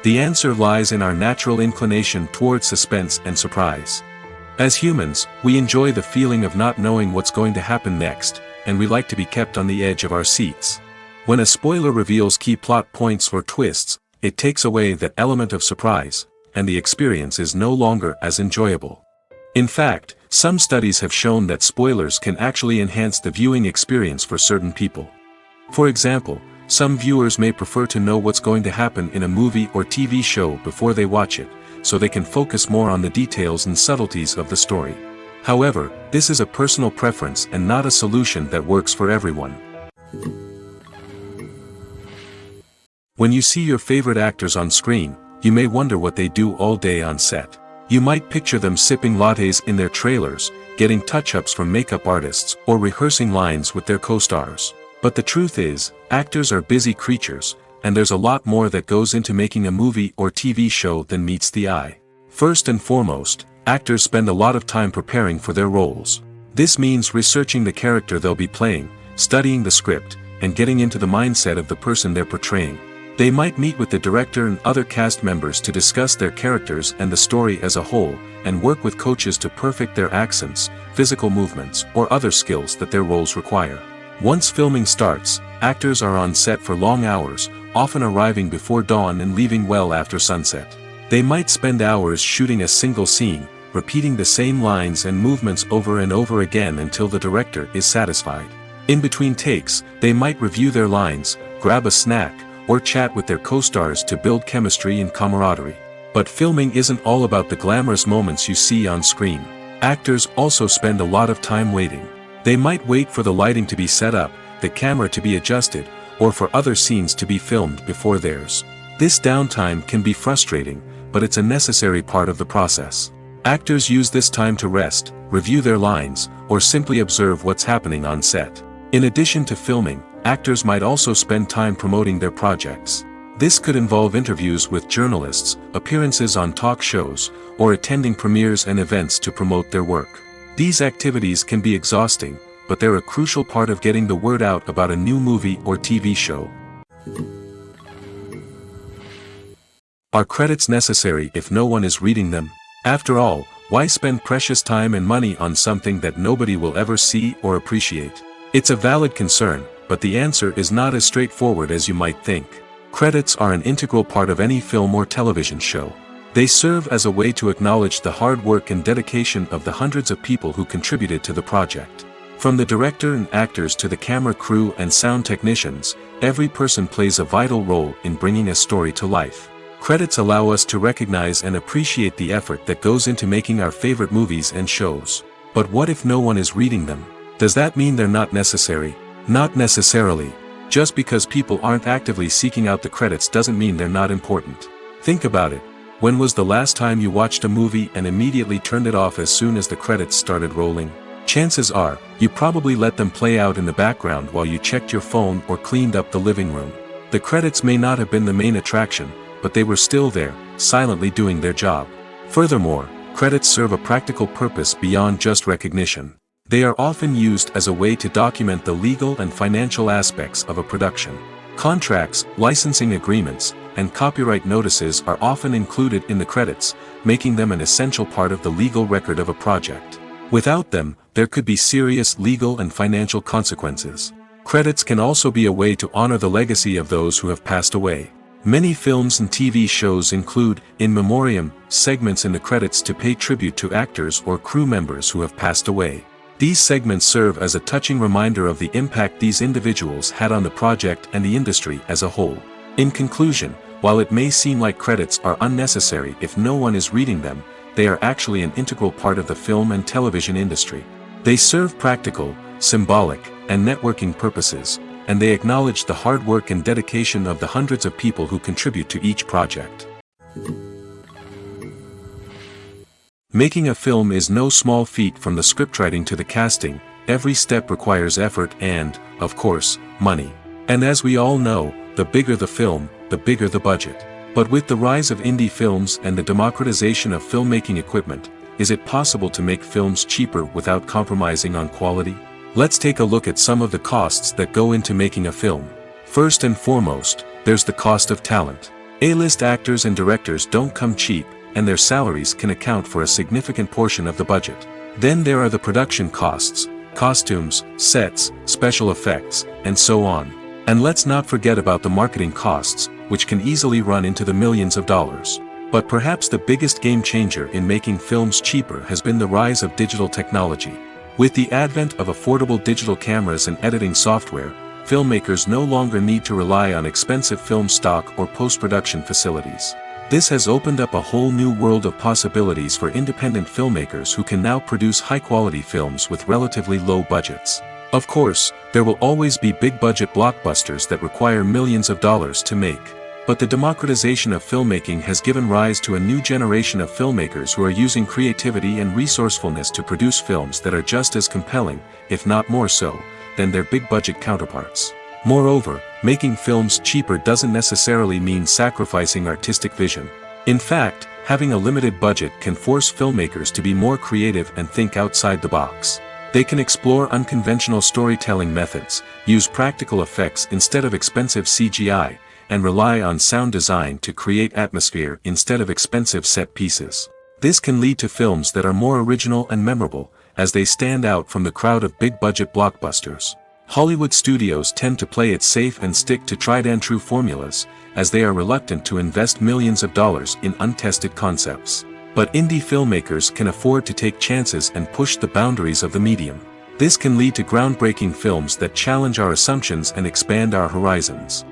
The answer lies in our natural inclination toward suspense and surprise. As humans, we enjoy the feeling of not knowing what's going to happen next, and we like to be kept on the edge of our seats. When a spoiler reveals key plot points or twists, it takes away that element of surprise, and the experience is no longer as enjoyable. In fact, some studies have shown that spoilers can actually enhance the viewing experience for certain people. For example, some viewers may prefer to know what's going to happen in a movie or TV show before they watch it, so they can focus more on the details and subtleties of the story. However, this is a personal preference and not a solution that works for everyone. When you see your favorite actors on screen, you may wonder what they do all day on set. You might picture them sipping lattes in their trailers, getting touch-ups from makeup artists, or rehearsing lines with their co-stars. But the truth is, actors are busy creatures, and there's a lot more that goes into making a movie or TV show than meets the eye. First and foremost, actors spend a lot of time preparing for their roles. This means researching the character they'll be playing, studying the script, and getting into the mindset of the person they're portraying. They might meet with the director and other cast members to discuss their characters and the story as a whole, and work with coaches to perfect their accents, physical movements, or other skills that their roles require. Once filming starts, actors are on set for long hours, often arriving before dawn and leaving well after sunset. They might spend hours shooting a single scene, repeating the same lines and movements over and over again until the director is satisfied. In between takes, they might review their lines, grab a snack, or chat with their co-stars to build chemistry and camaraderie. But filming isn't all about the glamorous moments you see on screen. Actors also spend a lot of time waiting. They might wait for the lighting to be set up, the camera to be adjusted, or for other scenes to be filmed before theirs. This downtime can be frustrating, but it's a necessary part of the process. Actors use this time to rest, review their lines, or simply observe what's happening on set. In addition to filming, actors might also spend time promoting their projects. This could involve interviews with journalists, appearances on talk shows, or attending premieres and events to promote their work. These activities can be exhausting, but they're a crucial part of getting the word out about a new movie or TV show. Are credits necessary if no one is reading them? After all, why spend precious time and money on something that nobody will ever see or appreciate? It's a valid concern, but the answer is not as straightforward as you might think. Credits are an integral part of any film or television show. They serve as a way to acknowledge the hard work and dedication of the hundreds of people who contributed to the project. From the director and actors to the camera crew and sound technicians, every person plays a vital role in bringing a story to life. Credits allow us to recognize and appreciate the effort that goes into making our favorite movies and shows. But what if no one is reading them? Does that mean they're not necessary? Not necessarily. Just because people aren't actively seeking out the credits doesn't mean they're not important. Think about it. When was the last time you watched a movie and immediately turned it off as soon as the credits started rolling? Chances are, you probably let them play out in the background while you checked your phone or cleaned up the living room. The credits may not have been the main attraction, but they were still there, silently doing their job. Furthermore, credits serve a practical purpose beyond just recognition. They are often used as a way to document the legal and financial aspects of a production. Contracts, licensing agreements, and copyright notices are often included in the credits, making them an essential part of the legal record of a project. Without them, there could be serious legal and financial consequences. Credits can also be a way to honor the legacy of those who have passed away. Many films and TV shows include, in memoriam, segments in the credits to pay tribute to actors or crew members who have passed away. These segments serve as a touching reminder of the impact these individuals had on the project and the industry as a whole. In conclusion, while it may seem like credits are unnecessary if no one is reading them, they are actually an integral part of the film and television industry. They serve practical, symbolic, and networking purposes, and they acknowledge the hard work and dedication of the hundreds of people who contribute to each project. Making a film is no small feat. From the scriptwriting to the casting, every step requires effort and, of course, money. And as we all know, the bigger the film, the bigger the budget. But with the rise of indie films and the democratization of filmmaking equipment, is it possible to make films cheaper without compromising on quality? Let's take a look at some of the costs that go into making a film. First and foremost, there's the cost of talent. A-list actors and directors don't come cheap, and their salaries can account for a significant portion of the budget. Then there are the production costs, costumes, sets, special effects, and so on. And let's not forget about the marketing costs, which can easily run into the millions of dollars. But perhaps the biggest game changer in making films cheaper has been the rise of digital technology. With the advent of affordable digital cameras and editing software, filmmakers no longer need to rely on expensive film stock or post-production facilities. This has opened up a whole new world of possibilities for independent filmmakers who can now produce high-quality films with relatively low budgets. Of course, there will always be big-budget blockbusters that require millions of dollars to make. But the democratization of filmmaking has given rise to a new generation of filmmakers who are using creativity and resourcefulness to produce films that are just as compelling, if not more so, than their big-budget counterparts. Moreover, making films cheaper doesn't necessarily mean sacrificing artistic vision. In fact, having a limited budget can force filmmakers to be more creative and think outside the box. They can explore unconventional storytelling methods, use practical effects instead of expensive CGI, and rely on sound design to create atmosphere instead of expensive set pieces. This can lead to films that are more original and memorable, as they stand out from the crowd of big-budget blockbusters. Hollywood studios tend to play it safe and stick to tried-and-true formulas, as they are reluctant to invest millions of dollars in untested concepts. But indie filmmakers can afford to take chances and push the boundaries of the medium. This can lead to groundbreaking films that challenge our assumptions and expand our horizons.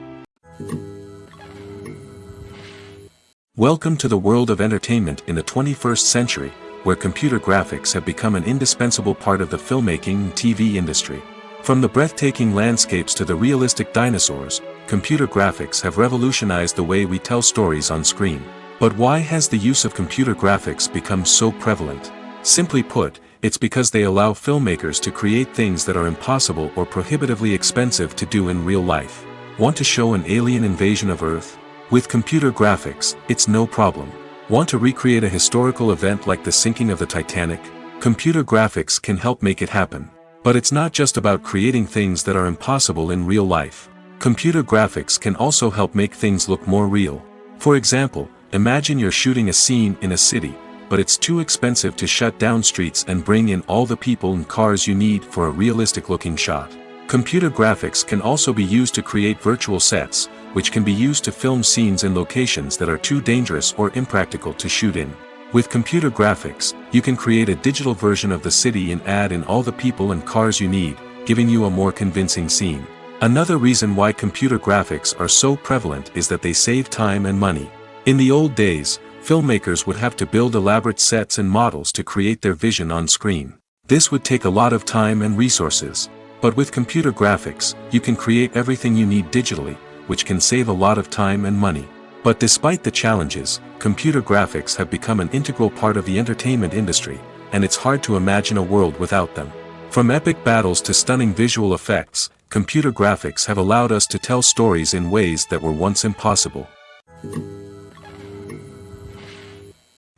Welcome to the world of entertainment in the 21st century, where computer graphics have become an indispensable part of the filmmaking and TV industry. From the breathtaking landscapes to the realistic dinosaurs, computer graphics have revolutionized the way we tell stories on screen. But why has the use of computer graphics become so prevalent? Simply put, it's because they allow filmmakers to create things that are impossible or prohibitively expensive to do in real life. Want to show an alien invasion of Earth? With computer graphics, it's no problem. Want to recreate a historical event like the sinking of the Titanic? Computer graphics can help make it happen. But it's not just about creating things that are impossible in real life. Computer graphics can also help make things look more real. For example, imagine you're shooting a scene in a city, but it's too expensive to shut down streets and bring in all the people and cars you need for a realistic-looking shot. Computer graphics can also be used to create virtual sets, which can be used to film scenes in locations that are too dangerous or impractical to shoot in. With computer graphics, you can create a digital version of the city and add in all the people and cars you need, giving you a more convincing scene. Another reason why computer graphics are so prevalent is that they save time and money. In the old days, filmmakers would have to build elaborate sets and models to create their vision on screen. This would take a lot of time and resources. But with computer graphics, you can create everything you need digitally, which can save a lot of time and money. But despite the challenges, computer graphics have become an integral part of the entertainment industry, and it's hard to imagine a world without them. From epic battles to stunning visual effects, computer graphics have allowed us to tell stories in ways that were once impossible.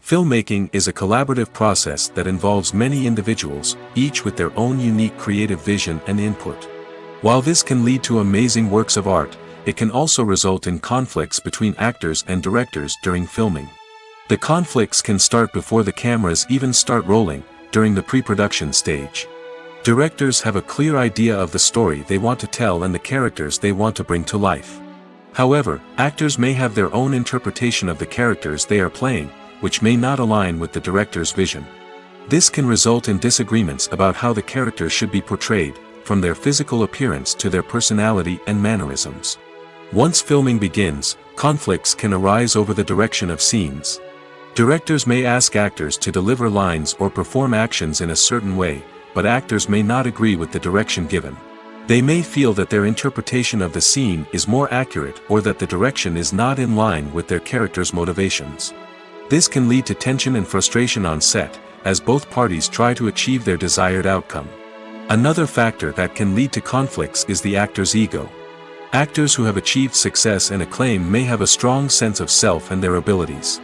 Filmmaking is a collaborative process that involves many individuals, each with their own unique creative vision and input. While this can lead to amazing works of art, it can also result in conflicts between actors and directors during filming. The conflicts can start before the cameras even start rolling, during the pre-production stage. Directors have a clear idea of the story they want to tell and the characters they want to bring to life. However, actors may have their own interpretation of the characters they are playing, which may not align with the director's vision. This can result in disagreements about how the characters should be portrayed, from their physical appearance to their personality and mannerisms. Once filming begins, conflicts can arise over the direction of scenes. Directors may ask actors to deliver lines or perform actions in a certain way, but actors may not agree with the direction given. They may feel that their interpretation of the scene is more accurate or that the direction is not in line with their character's motivations. This can lead to tension and frustration on set, as both parties try to achieve their desired outcome. Another factor that can lead to conflicts is the actor's ego. Actors who have achieved success and acclaim may have a strong sense of self and their abilities.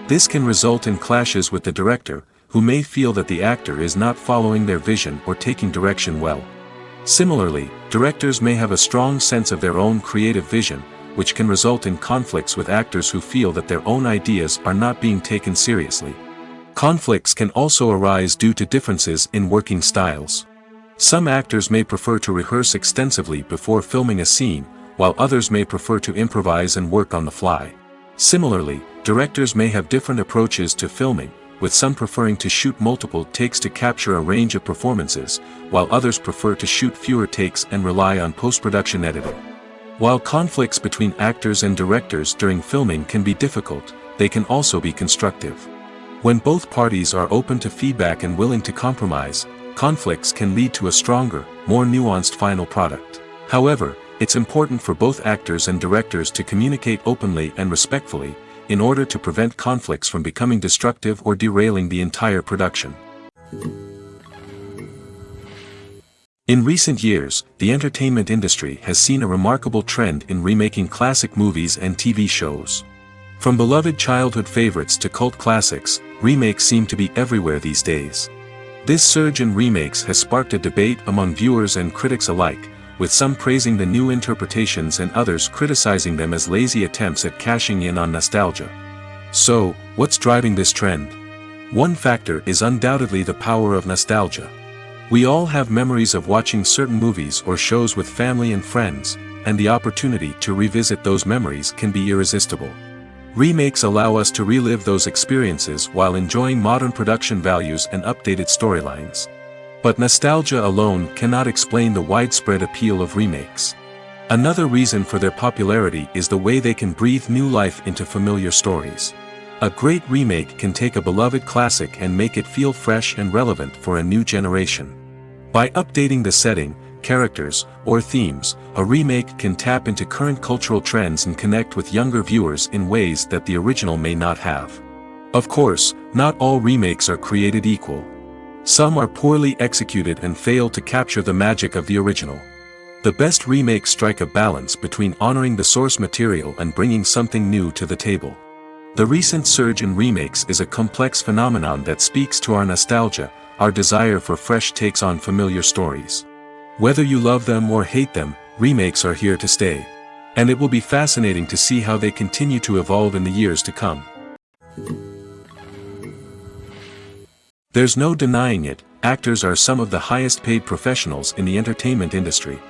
This can result in clashes with the director, who may feel that the actor is not following their vision or taking direction well. Similarly, directors may have a strong sense of their own creative vision, which can result in conflicts with actors who feel that their own ideas are not being taken seriously. Conflicts can also arise due to differences in working styles. Some actors may prefer to rehearse extensively before filming a scene, while others may prefer to improvise and work on the fly. Similarly, directors may have different approaches to filming, with some preferring to shoot multiple takes to capture a range of performances, while others prefer to shoot fewer takes and rely on post-production editing. While conflicts between actors and directors during filming can be difficult, they can also be constructive. When both parties are open to feedback and willing to compromise, conflicts can lead to a stronger, more nuanced final product. However, it's important for both actors and directors to communicate openly and respectfully, in order to prevent conflicts from becoming destructive or derailing the entire production. In recent years, the entertainment industry has seen a remarkable trend in remaking classic movies and TV shows. From beloved childhood favorites to cult classics, remakes seem to be everywhere these days. This surge in remakes has sparked a debate among viewers and critics alike, with some praising the new interpretations and others criticizing them as lazy attempts at cashing in on nostalgia. So, what's driving this trend? One factor is undoubtedly the power of nostalgia. We all have memories of watching certain movies or shows with family and friends, and the opportunity to revisit those memories can be irresistible. Remakes allow us to relive those experiences while enjoying modern production values and updated storylines. But nostalgia alone cannot explain the widespread appeal of remakes. Another reason for their popularity is the way they can breathe new life into familiar stories. A great remake can take a beloved classic and make it feel fresh and relevant for a new generation. By updating the setting, characters, or themes, a remake can tap into current cultural trends and connect with younger viewers in ways that the original may not have. Of course, not all remakes are created equal. Some are poorly executed and fail to capture the magic of the original. The best remakes strike a balance between honoring the source material and bringing something new to the table. The recent surge in remakes is a complex phenomenon that speaks to our nostalgia, our desire for fresh takes on familiar stories. Whether you love them or hate them, remakes are here to stay. And it will be fascinating to see how they continue to evolve in the years to come. There's no denying it, actors are some of the highest paid professionals in the entertainment industry.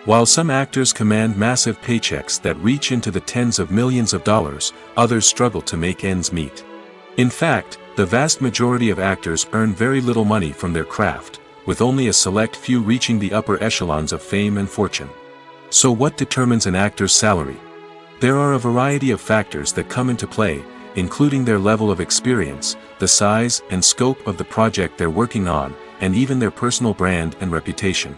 While some actors command massive paychecks that reach into the tens of millions of dollars, others struggle to make ends meet. In fact, the vast majority of actors earn very little money from their craft, with only a select few reaching the upper echelons of fame and fortune. So what determines an actor's salary? There are a variety of factors that come into play, including their level of experience, the size and scope of the project they're working on, and even their personal brand and reputation.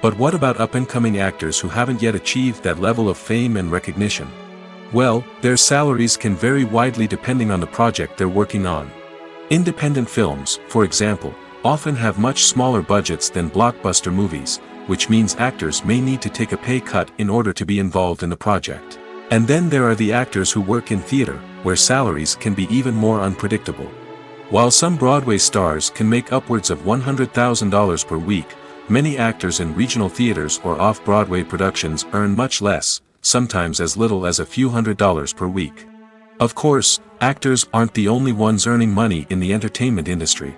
But what about up-and-coming actors who haven't yet achieved that level of fame and recognition? Well, their salaries can vary widely depending on the project they're working on. Independent films, for example, often have much smaller budgets than blockbuster movies, which means actors may need to take a pay cut in order to be involved in the project. And then there are the actors who work in theater, where salaries can be even more unpredictable. While some Broadway stars can make upwards of $100,000 per week, many actors in regional theaters or off-Broadway productions earn much less, sometimes as little as a few $100s per week. Of course, actors aren't the only ones earning money in the entertainment industry.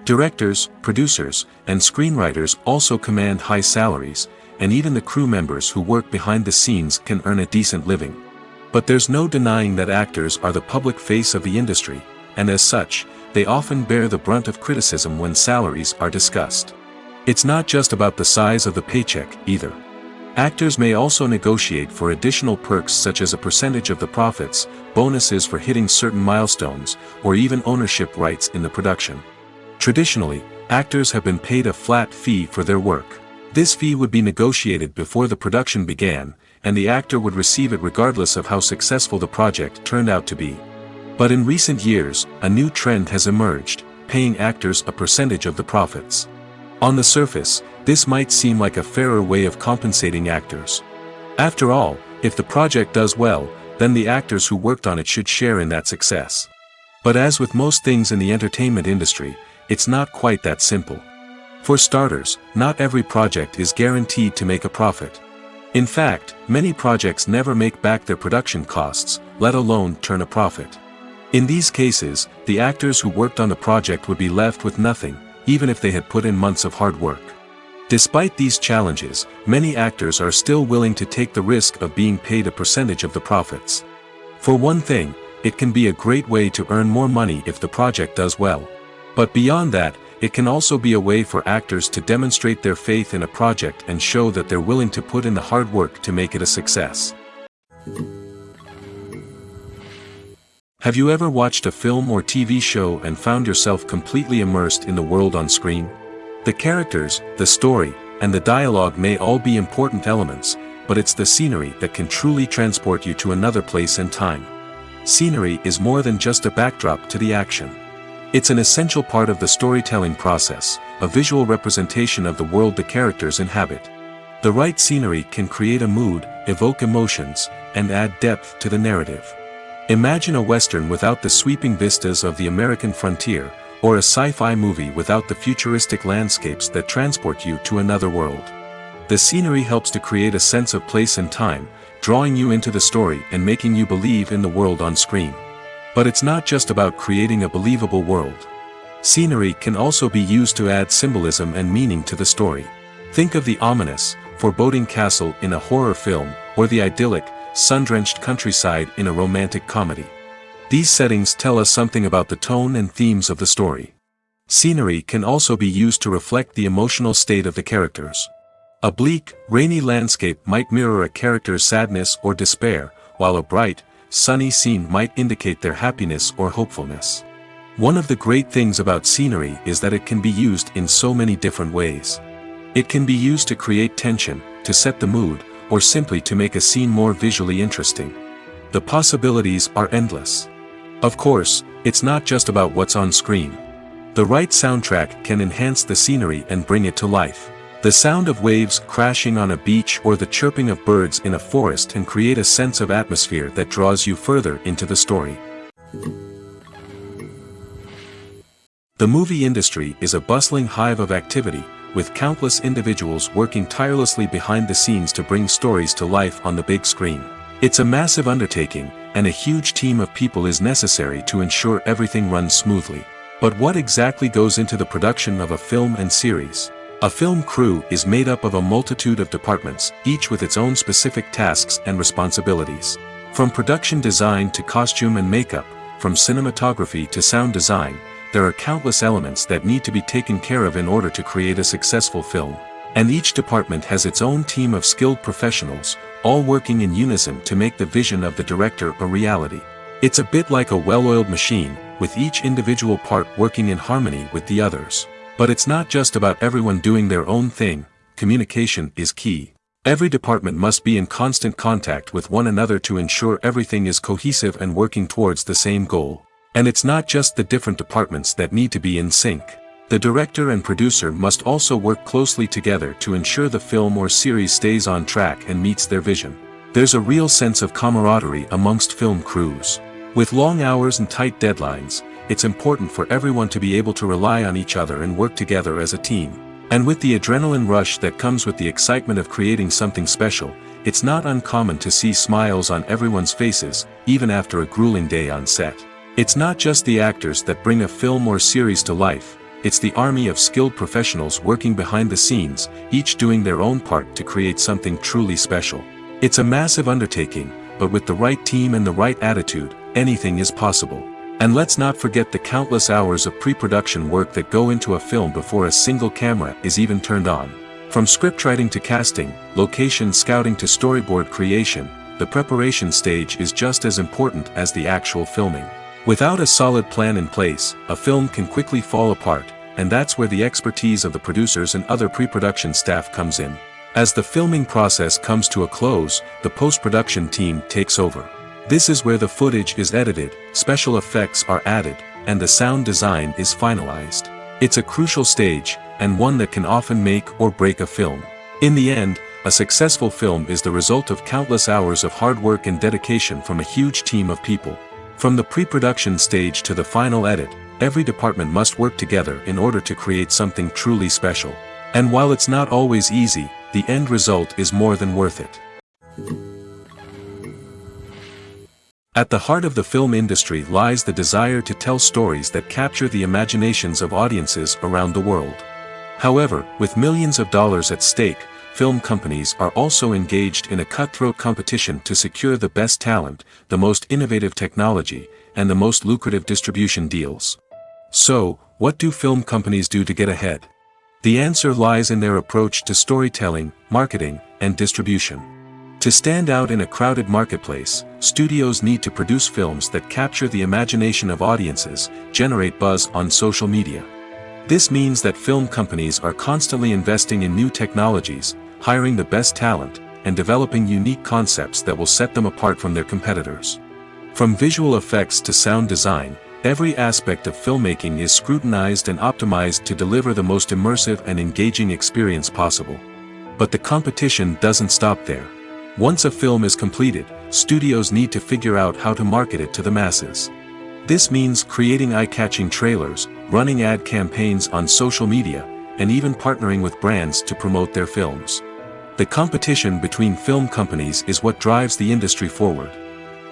Directors, producers, and screenwriters also command high salaries, and even the crew members who work behind the scenes can earn a decent living. But there's no denying that actors are the public face of the industry, and as such, they often bear the brunt of criticism when salaries are discussed. It's not just about the size of the paycheck, either. Actors may also negotiate for additional perks such as a percentage of the profits, bonuses for hitting certain milestones, or even ownership rights in the production. Traditionally, actors have been paid a flat fee for their work. This fee would be negotiated before the production began, and the actor would receive it regardless of how successful the project turned out to be. But in recent years, a new trend has emerged, paying actors a percentage of the profits. On the surface, this might seem like a fairer way of compensating actors. After all, if the project does well, then the actors who worked on it should share in that success. But as with most things in the entertainment industry, it's not quite that simple. For starters, not every project is guaranteed to make a profit. In fact, many projects never make back their production costs, let alone turn a profit. In these cases, the actors who worked on the project would be left with nothing, even if they had put in months of hard work. Despite these challenges, many actors are still willing to take the risk of being paid a percentage of the profits. For one thing, it can be a great way to earn more money if the project does well. But beyond that, it can also be a way for actors to demonstrate their faith in a project and show that they're willing to put in the hard work to make it a success. Have you ever watched a film or TV show and found yourself completely immersed in the world on screen? The characters, the story, and the dialogue may all be important elements, but it's the scenery that can truly transport you to another place and time. Scenery is more than just a backdrop to the action. It's an essential part of the storytelling process, a visual representation of the world the characters inhabit. The right scenery can create a mood, evoke emotions, and add depth to the narrative. Imagine a Western without the sweeping vistas of the American frontier, or a sci-fi movie without the futuristic landscapes that transport you to another world. The scenery helps to create a sense of place and time, drawing you into the story and making you believe in the world on screen. But it's not just about creating a believable world. Scenery can also be used to add symbolism and meaning to the story. Think of the ominous, foreboding castle in a horror film, or the idyllic, sun-drenched countryside in a romantic comedy. These settings tell us something about the tone and themes of the story. Scenery can also be used to reflect the emotional state of the characters. A bleak, rainy landscape might mirror a character's sadness or despair, while a bright, sunny scene might indicate their happiness or hopefulness. One of the great things about scenery is that it can be used in so many different ways. It can be used to create tension, to set the mood, or simply to make a scene more visually interesting. The possibilities are endless. Of course, it's not just about what's on screen. The right soundtrack can enhance the scenery and bring it to life. The sound of waves crashing on a beach or the chirping of birds in a forest can create a sense of atmosphere that draws you further into the story. The movie industry is a bustling hive of activity, with countless individuals working tirelessly behind the scenes to bring stories to life on the big screen. It's a massive undertaking, and a huge team of people is necessary to ensure everything runs smoothly. But what exactly goes into the production of a film and series? A film crew is made up of a multitude of departments, each with its own specific tasks and responsibilities. From production design to costume and makeup, from cinematography to sound design, there are countless elements that need to be taken care of in order to create a successful film. And each department has its own team of skilled professionals, all working in unison to make the vision of the director a reality. It's a bit like a well-oiled machine, with each individual part working in harmony with the others. But it's not just about everyone doing their own thing. Communication is key. Every department must be in constant contact with one another to ensure everything is cohesive and working towards the same goal. And it's not just the different departments that need to be in sync. The director and producer must also work closely together to ensure the film or series stays on track and meets their vision. There's a real sense of camaraderie amongst film crews. With long hours and tight deadlines, it's important for everyone to be able to rely on each other and work together as a team. And with the adrenaline rush that comes with the excitement of creating something special, it's not uncommon to see smiles on everyone's faces, even after a grueling day on set. It's not just the actors that bring a film or series to life, it's the army of skilled professionals working behind the scenes, each doing their own part to create something truly special. It's a massive undertaking, but with the right team and the right attitude, anything is possible. And let's not forget the countless hours of pre-production work that go into a film before a single camera is even turned on. From scriptwriting to casting, location scouting to storyboard creation, the preparation stage is just as important as the actual filming. Without a solid plan in place, a film can quickly fall apart, and that's where the expertise of the producers and other pre-production staff comes in. As the filming process comes to a close, the post-production team takes over. This is where the footage is edited, special effects are added, and the sound design is finalized. It's a crucial stage, and one that can often make or break a film. In the end, a successful film is the result of countless hours of hard work and dedication from a huge team of people. From the pre-production stage to the final edit, every department must work together in order to create something truly special. And while it's not always easy, the end result is more than worth it. At the heart of the film industry lies the desire to tell stories that capture the imaginations of audiences around the world. However, with millions of dollars at stake, film companies are also engaged in a cutthroat competition to secure the best talent, the most innovative technology, and the most lucrative distribution deals. So, what do film companies do to get ahead? The answer lies in their approach to storytelling, marketing, and distribution. To stand out in a crowded marketplace, studios need to produce films that capture the imagination of audiences, generate buzz on social media. This means that film companies are constantly investing in new technologies, hiring the best talent, and developing unique concepts that will set them apart from their competitors. From visual effects to sound design, every aspect of filmmaking is scrutinized and optimized to deliver the most immersive and engaging experience possible. But the competition doesn't stop there. Once a film is completed, studios need to figure out how to market it to the masses. This means creating eye-catching trailers, running ad campaigns on social media, and even partnering with brands to promote their films. The competition between film companies is what drives the industry forward.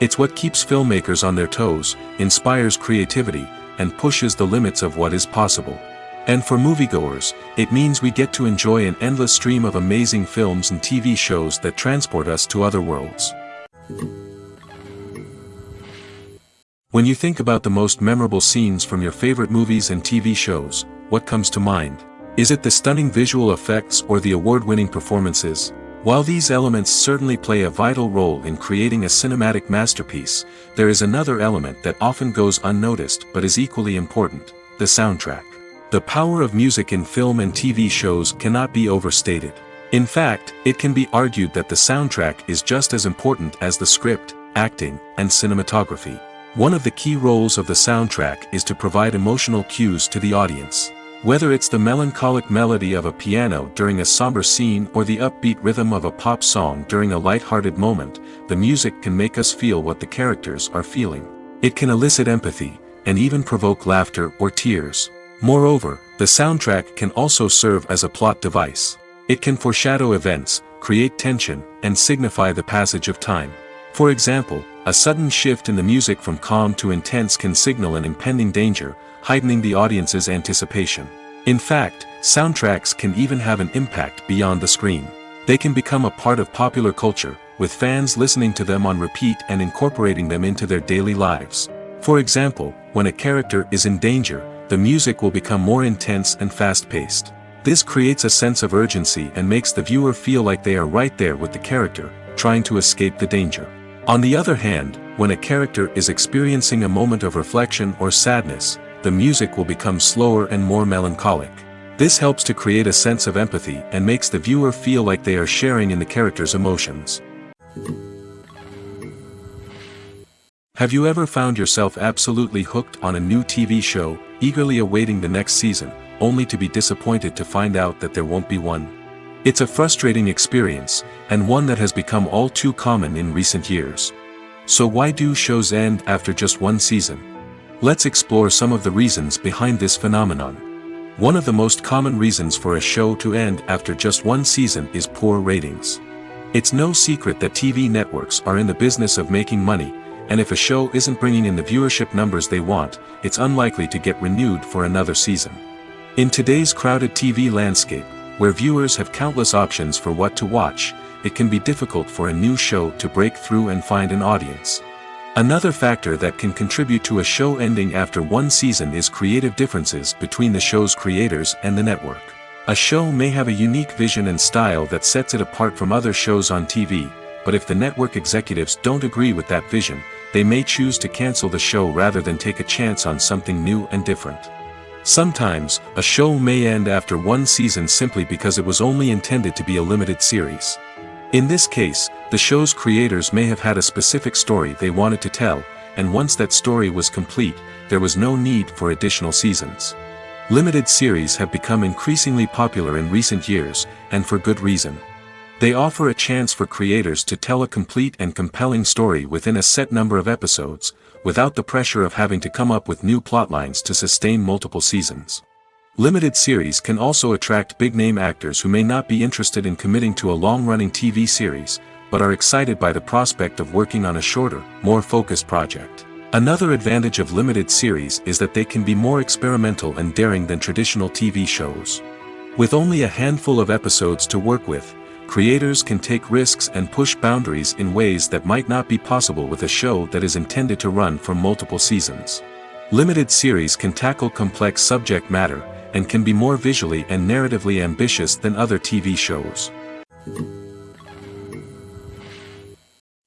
It's what keeps filmmakers on their toes, inspires creativity, and pushes the limits of what is possible. And for moviegoers, it means we get to enjoy an endless stream of amazing films and TV shows that transport us to other worlds. When you think about the most memorable scenes from your favorite movies and TV shows, what comes to mind? Is it the stunning visual effects or the award-winning performances? While these elements certainly play a vital role in creating a cinematic masterpiece, there is another element that often goes unnoticed but is equally important: the soundtrack. The power of music in film and TV shows cannot be overstated. In fact, it can be argued that the soundtrack is just as important as the script, acting, and cinematography. One of the key roles of the soundtrack is to provide emotional cues to the audience. Whether it's the melancholic melody of a piano during a somber scene or the upbeat rhythm of a pop song during a light-hearted moment, the music can make us feel what the characters are feeling. It can elicit empathy, and even provoke laughter or tears. Moreover, the soundtrack can also serve as a plot device. It can foreshadow events, create tension, and signify the passage of time. For example, a sudden shift in the music from calm to intense can signal an impending danger, heightening the audience's anticipation. In fact, soundtracks can even have an impact beyond the screen. They can become a part of popular culture, with fans listening to them on repeat and incorporating them into their daily lives. For example, when a character is in danger, the music will become more intense and fast-paced. This creates a sense of urgency and makes the viewer feel like they are right there with the character, trying to escape the danger. On the other hand, when a character is experiencing a moment of reflection or sadness, the music will become slower and more melancholic. This helps to create a sense of empathy and makes the viewer feel like they are sharing in the character's emotions. Have you ever found yourself absolutely hooked on a new TV show, eagerly awaiting the next season, only to be disappointed to find out that there won't be one? It's a frustrating experience, and one that has become all too common in recent years. So why do shows end after just one season? Let's explore some of the reasons behind this phenomenon. One of the most common reasons for a show to end after just one season is poor ratings. It's no secret that TV networks are in the business of making money, and if a show isn't bringing in the viewership numbers they want, it's unlikely to get renewed for another season. In today's crowded TV landscape, where viewers have countless options for what to watch, it can be difficult for a new show to break through and find an audience. Another factor that can contribute to a show ending after one season is creative differences between the show's creators and the network. A show may have a unique vision and style that sets it apart from other shows on TV, but if the network executives don't agree with that vision, they may choose to cancel the show rather than take a chance on something new and different. Sometimes, a show may end after one season simply because it was only intended to be a limited series. In this case, the show's creators may have had a specific story they wanted to tell, and once that story was complete, there was no need for additional seasons. Limited series have become increasingly popular in recent years, and for good reason. They offer a chance for creators to tell a complete and compelling story within a set number of episodes, without the pressure of having to come up with new plotlines to sustain multiple seasons. Limited series can also attract big-name actors who may not be interested in committing to a long-running TV series, but are excited by the prospect of working on a shorter, more focused project. Another advantage of limited series is that they can be more experimental and daring than traditional TV shows. With only a handful of episodes to work with, creators can take risks and push boundaries in ways that might not be possible with a show that is intended to run for multiple seasons. Limited series can tackle complex subject matter, and can be more visually and narratively ambitious than other TV shows.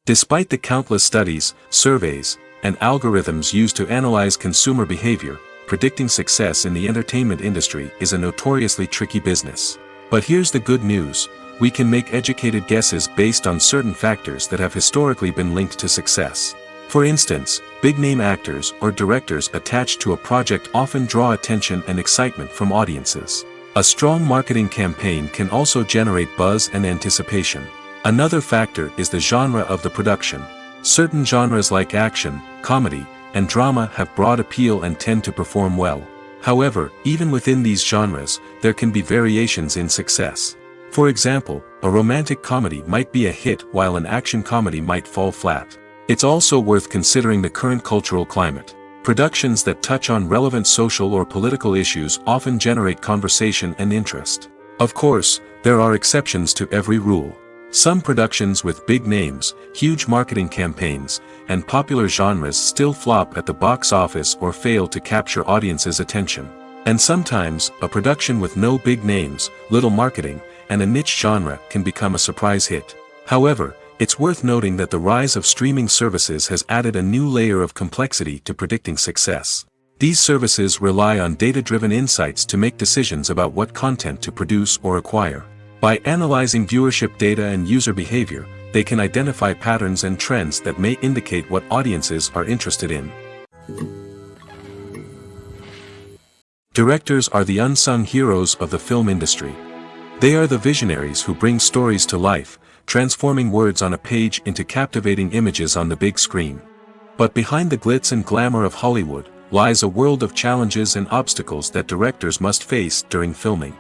Despite the countless studies, surveys, and algorithms used to analyze consumer behavior, predicting success in the entertainment industry is a notoriously tricky business. But here's the good news: we can make educated guesses based on certain factors that have historically been linked to success. For instance, big-name actors or directors attached to a project often draw attention and excitement from audiences. A strong marketing campaign can also generate buzz and anticipation. Another factor is the genre of the production. Certain genres like action, comedy, and drama have broad appeal and tend to perform well. However, even within these genres, there can be variations in success. For example, a romantic comedy might be a hit while an action comedy might fall flat. It's also worth considering the current cultural climate. Productions that touch on relevant social or political issues often generate conversation and interest. Of course, there are exceptions to every rule. Some productions with big names, huge marketing campaigns, and popular genres still flop at the box office or fail to capture audiences' attention. And sometimes, a production with no big names, little marketing, and a niche genre can become a surprise hit. However, it's worth noting that the rise of streaming services has added a new layer of complexity to predicting success. These services rely on data-driven insights to make decisions about what content to produce or acquire. By analyzing viewership data and user behavior, they can identify patterns and trends that may indicate what audiences are interested in. Directors are the unsung heroes of the film industry. They are the visionaries who bring stories to life, transforming words on a page into captivating images on the big screen. But behind the glitz and glamour of Hollywood lies a world of challenges and obstacles that directors must face during filming.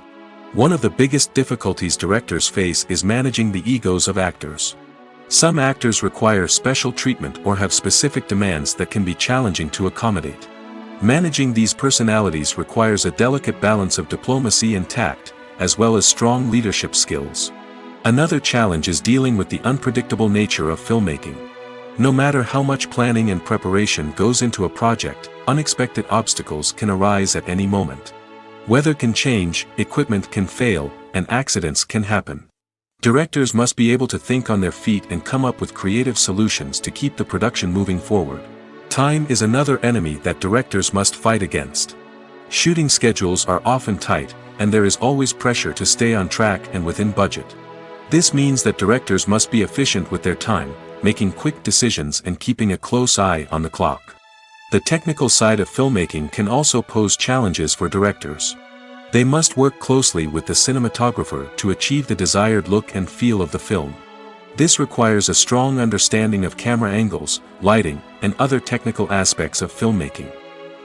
One of the biggest difficulties directors face is managing the egos of actors. Some actors require special treatment or have specific demands that can be challenging to accommodate. Managing these personalities requires a delicate balance of diplomacy and tact, as well as strong leadership skills. Another challenge is dealing with the unpredictable nature of filmmaking. No matter how much planning and preparation goes into a project, unexpected obstacles can arise at any moment. Weather can change, equipment can fail, and accidents can happen. Directors must be able to think on their feet and come up with creative solutions to keep the production moving forward. Time is another enemy that directors must fight against. Shooting schedules are often tight, and there is always pressure to stay on track and within budget. This means that directors must be efficient with their time, making quick decisions and keeping a close eye on the clock. The technical side of filmmaking can also pose challenges for directors. They must work closely with the cinematographer to achieve the desired look and feel of the film. This requires a strong understanding of camera angles, lighting, and other technical aspects of filmmaking.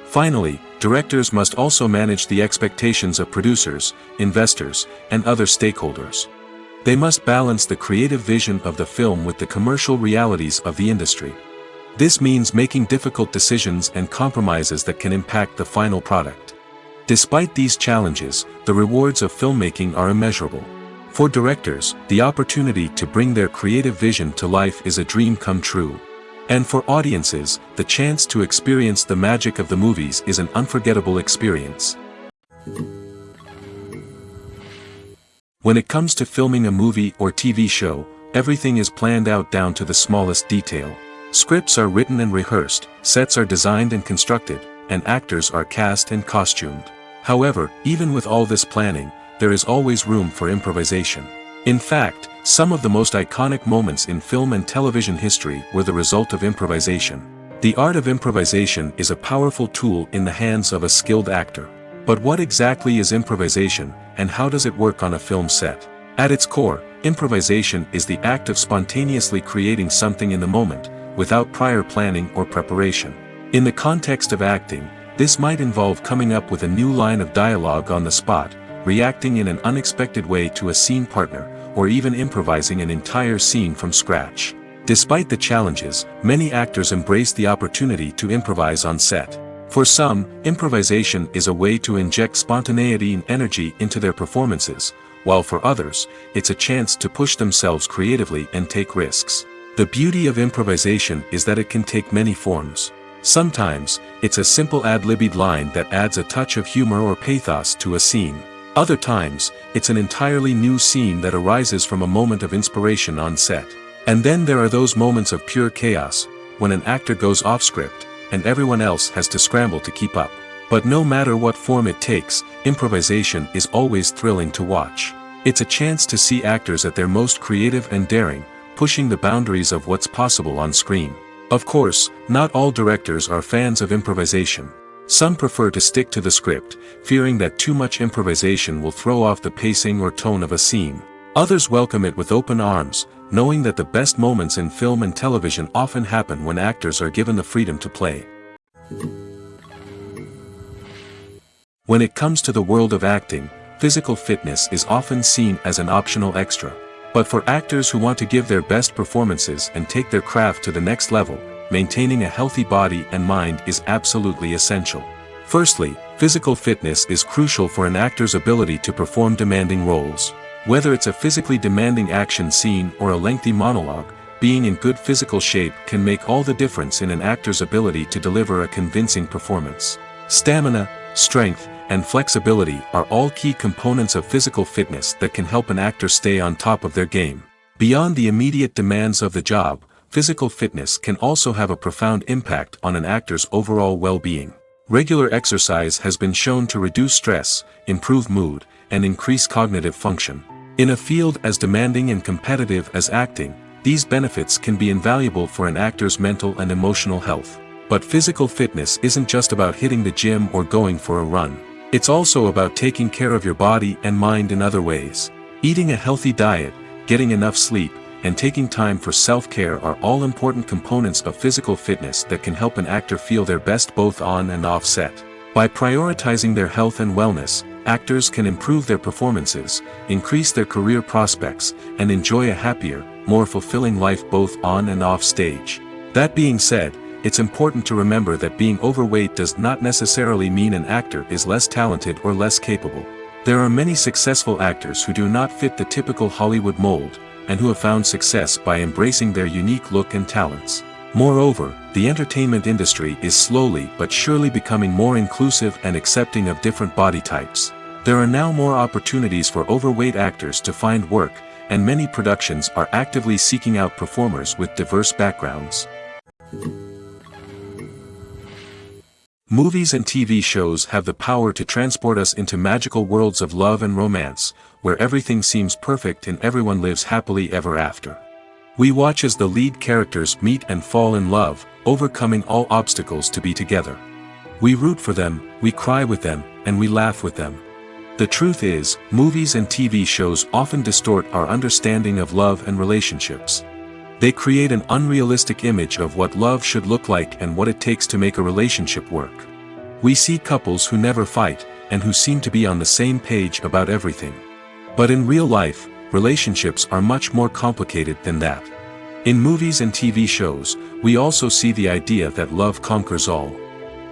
Finally, directors must also manage the expectations of producers, investors, and other stakeholders. They must balance the creative vision of the film with the commercial realities of the industry. This means making difficult decisions and compromises that can impact the final product. Despite these challenges, the rewards of filmmaking are immeasurable. For directors, the opportunity to bring their creative vision to life is a dream come true. And for audiences, the chance to experience the magic of the movies is an unforgettable experience. When it comes to filming a movie or TV show, everything is planned out down to the smallest detail. Scripts are written and rehearsed, sets are designed and constructed, and actors are cast and costumed. However, even with all this planning, there is always room for improvisation. In fact, some of the most iconic moments in film and television history were the result of improvisation. The art of improvisation is a powerful tool in the hands of a skilled actor. But what exactly is improvisation, and how does it work on a film set? At its core, improvisation is the act of spontaneously creating something in the moment, without prior planning or preparation. In the context of acting, this might involve coming up with a new line of dialogue on the spot, reacting in an unexpected way to a scene partner, or even improvising an entire scene from scratch. Despite the challenges, many actors embrace the opportunity to improvise on set. For some, improvisation is a way to inject spontaneity and energy into their performances, while for others, it's a chance to push themselves creatively and take risks. The beauty of improvisation is that it can take many forms. Sometimes, it's a simple ad-libbed line that adds a touch of humor or pathos to a scene. Other times, it's an entirely new scene that arises from a moment of inspiration on set. And then there are those moments of pure chaos, when an actor goes off script, and everyone else has to scramble to keep up. But no matter what form it takes, improvisation is always thrilling to watch. It's a chance to see actors at their most creative and daring, pushing the boundaries of what's possible on screen. Of course, not all directors are fans of improvisation. Some prefer to stick to the script, fearing that too much improvisation will throw off the pacing or tone of a scene. Others welcome it with open arms, knowing that the best moments in film and television often happen when actors are given the freedom to play. When it comes to the world of acting, physical fitness is often seen as an optional extra. But for actors who want to give their best performances and take their craft to the next level, maintaining a healthy body and mind is absolutely essential. Firstly, physical fitness is crucial for an actor's ability to perform demanding roles. Whether it's a physically demanding action scene or a lengthy monologue, being in good physical shape can make all the difference in an actor's ability to deliver a convincing performance. Stamina, strength, and flexibility are all key components of physical fitness that can help an actor stay on top of their game. Beyond the immediate demands of the job, physical fitness can also have a profound impact on an actor's overall well-being. Regular exercise has been shown to reduce stress, improve mood, and increase cognitive function. In a field as demanding and competitive as acting, these benefits can be invaluable for an actor's mental and emotional health. But physical fitness isn't just about hitting the gym or going for a run. It's also about taking care of your body and mind in other ways. Eating a healthy diet, getting enough sleep, and taking time for self-care are all important components of physical fitness that can help an actor feel their best both on and off set. By prioritizing their health and wellness, actors can improve their performances, increase their career prospects, and enjoy a happier, more fulfilling life both on and off stage. That being said, it's important to remember that being overweight does not necessarily mean an actor is less talented or less capable. There are many successful actors who do not fit the typical Hollywood mold, and who have found success by embracing their unique look and talents. Moreover, the entertainment industry is slowly but surely becoming more inclusive and accepting of different body types. There are now more opportunities for overweight actors to find work, and many productions are actively seeking out performers with diverse backgrounds. Movies and TV shows have the power to transport us into magical worlds of love and romance, where everything seems perfect and everyone lives happily ever after. We watch as the lead characters meet and fall in love, overcoming all obstacles to be together. We root for them, we cry with them, and we laugh with them. The truth is, movies and TV shows often distort our understanding of love and relationships. They create an unrealistic image of what love should look like and what it takes to make a relationship work. We see couples who never fight, and who seem to be on the same page about everything. But in real life, relationships are much more complicated than that. In movies and TV shows, we also see the idea that love conquers all.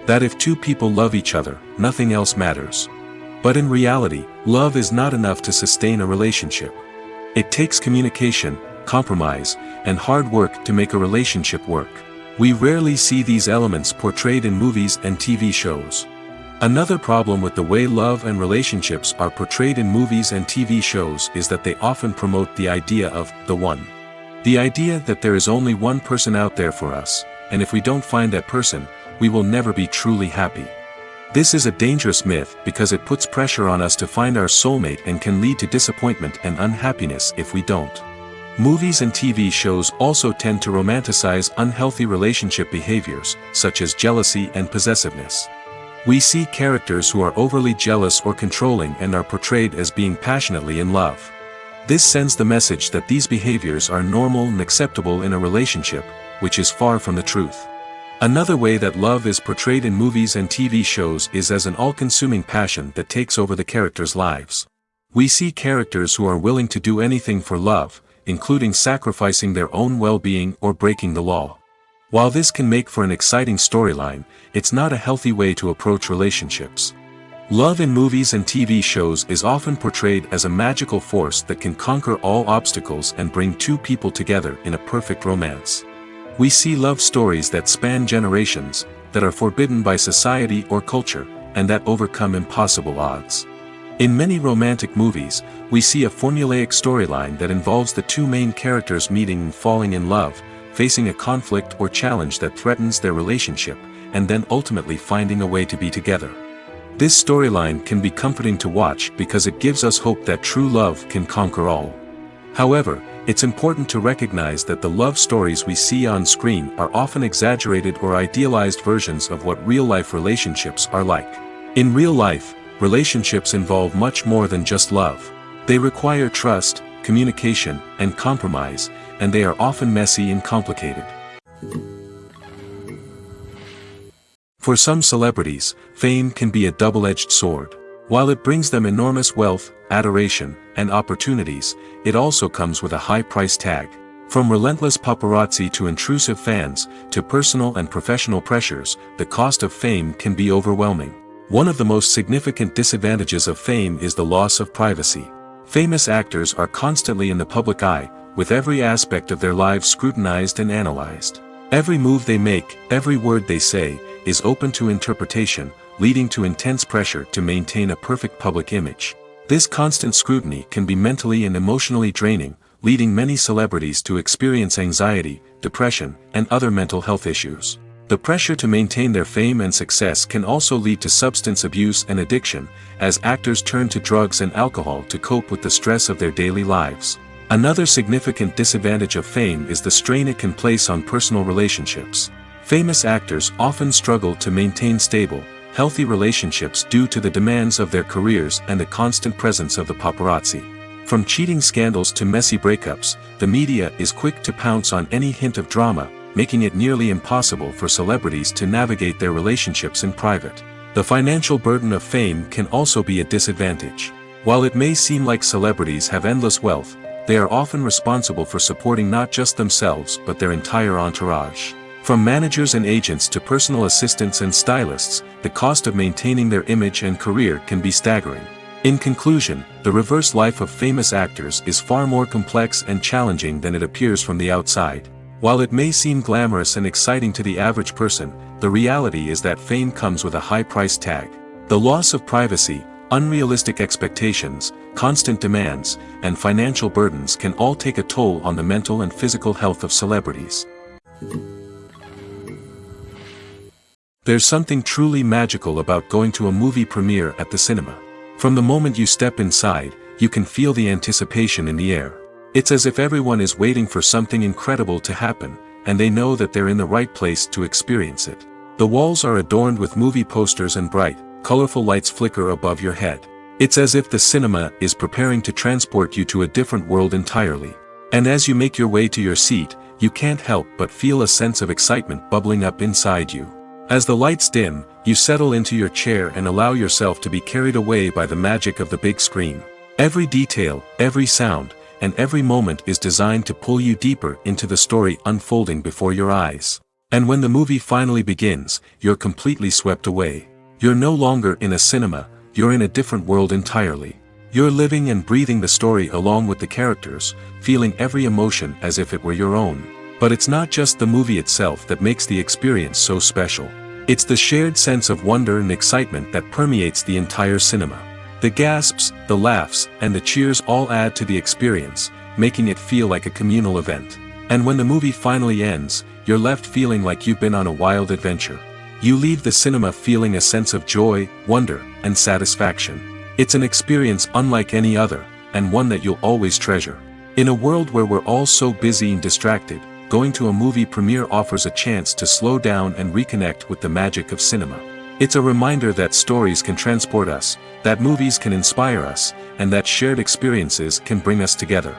That if two people love each other, nothing else matters. But in reality, love is not enough to sustain a relationship. It takes communication, compromise, and hard work to make a relationship work. We rarely see these elements portrayed in movies and TV shows. Another problem with the way love and relationships are portrayed in movies and TV shows is that they often promote the idea of the one. The idea that there is only one person out there for us, and if we don't find that person, we will never be truly happy. This is a dangerous myth because it puts pressure on us to find our soulmate and can lead to disappointment and unhappiness if we don't. Movies and TV shows also tend to romanticize unhealthy relationship behaviors, such as jealousy and possessiveness. We see characters who are overly jealous or controlling and are portrayed as being passionately in love. This sends the message that these behaviors are normal and acceptable in a relationship, which is far from the truth. Another way that love is portrayed in movies and TV shows is as an all-consuming passion that takes over the characters' lives. We see characters who are willing to do anything for love, including sacrificing their own well-being or breaking the law. While this can make for an exciting storyline, it's not a healthy way to approach relationships. Love in movies and TV shows is often portrayed as a magical force that can conquer all obstacles and bring two people together in a perfect romance. We see love stories that span generations, that are forbidden by society or culture, and that overcome impossible odds. In many romantic movies, we see a formulaic storyline that involves the two main characters meeting and falling in love, facing a conflict or challenge that threatens their relationship, and then ultimately finding a way to be together. This storyline can be comforting to watch because it gives us hope that true love can conquer all. However, it's important to recognize that the love stories we see on screen are often exaggerated or idealized versions of what real-life relationships are like. In real life, relationships involve much more than just love. They require trust, communication, and compromise, and they are often messy and complicated. For some celebrities, fame can be a double-edged sword. While it brings them enormous wealth, adoration, and opportunities, it also comes with a high price tag. From relentless paparazzi to intrusive fans, to personal and professional pressures, the cost of fame can be overwhelming. One of the most significant disadvantages of fame is the loss of privacy. Famous actors are constantly in the public eye, with every aspect of their lives scrutinized and analyzed. Every move they make, every word they say, is open to interpretation, leading to intense pressure to maintain a perfect public image. This constant scrutiny can be mentally and emotionally draining, leading many celebrities to experience anxiety, depression, and other mental health issues. The pressure to maintain their fame and success can also lead to substance abuse and addiction, as actors turn to drugs and alcohol to cope with the stress of their daily lives. Another significant disadvantage of fame is the strain it can place on personal relationships. Famous actors often struggle to maintain stable, healthy relationships due to the demands of their careers and the constant presence of the paparazzi. From cheating scandals to messy breakups, the media is quick to pounce on any hint of drama, making it nearly impossible for celebrities to navigate their relationships in private. The financial burden of fame can also be a disadvantage. While it may seem like celebrities have endless wealth, they are often responsible for supporting not just themselves but their entire entourage. From managers and agents to personal assistants and stylists, the cost of maintaining their image and career can be staggering. In conclusion, the reverse life of famous actors is far more complex and challenging than it appears from the outside. While it may seem glamorous and exciting to the average person, the reality is that fame comes with a high price tag. The loss of privacy, unrealistic expectations, constant demands, and financial burdens can all take a toll on the mental and physical health of celebrities. There's something truly magical about going to a movie premiere at the cinema. From the moment you step inside, you can feel the anticipation in the air. It's as if everyone is waiting for something incredible to happen, and they know that they're in the right place to experience it. The walls are adorned with movie posters and bright, colorful lights flicker above your head. It's as if the cinema is preparing to transport you to a different world entirely. And as you make your way to your seat, you can't help but feel a sense of excitement bubbling up inside you. As the lights dim, you settle into your chair and allow yourself to be carried away by the magic of the big screen. Every detail, every sound, and every moment is designed to pull you deeper into the story unfolding before your eyes. And when the movie finally begins, you're completely swept away. You're no longer in a cinema, you're in a different world entirely. You're living and breathing the story along with the characters, feeling every emotion as if it were your own. But it's not just the movie itself that makes the experience so special. It's the shared sense of wonder and excitement that permeates the entire cinema. The gasps, the laughs, and the cheers all add to the experience, making it feel like a communal event. And when the movie finally ends, you're left feeling like you've been on a wild adventure. You leave the cinema feeling a sense of joy, wonder, and satisfaction. It's an experience unlike any other, and one that you'll always treasure. In a world where we're all so busy and distracted, going to a movie premiere offers a chance to slow down and reconnect with the magic of cinema. It's a reminder that stories can transport us, that movies can inspire us, and that shared experiences can bring us together.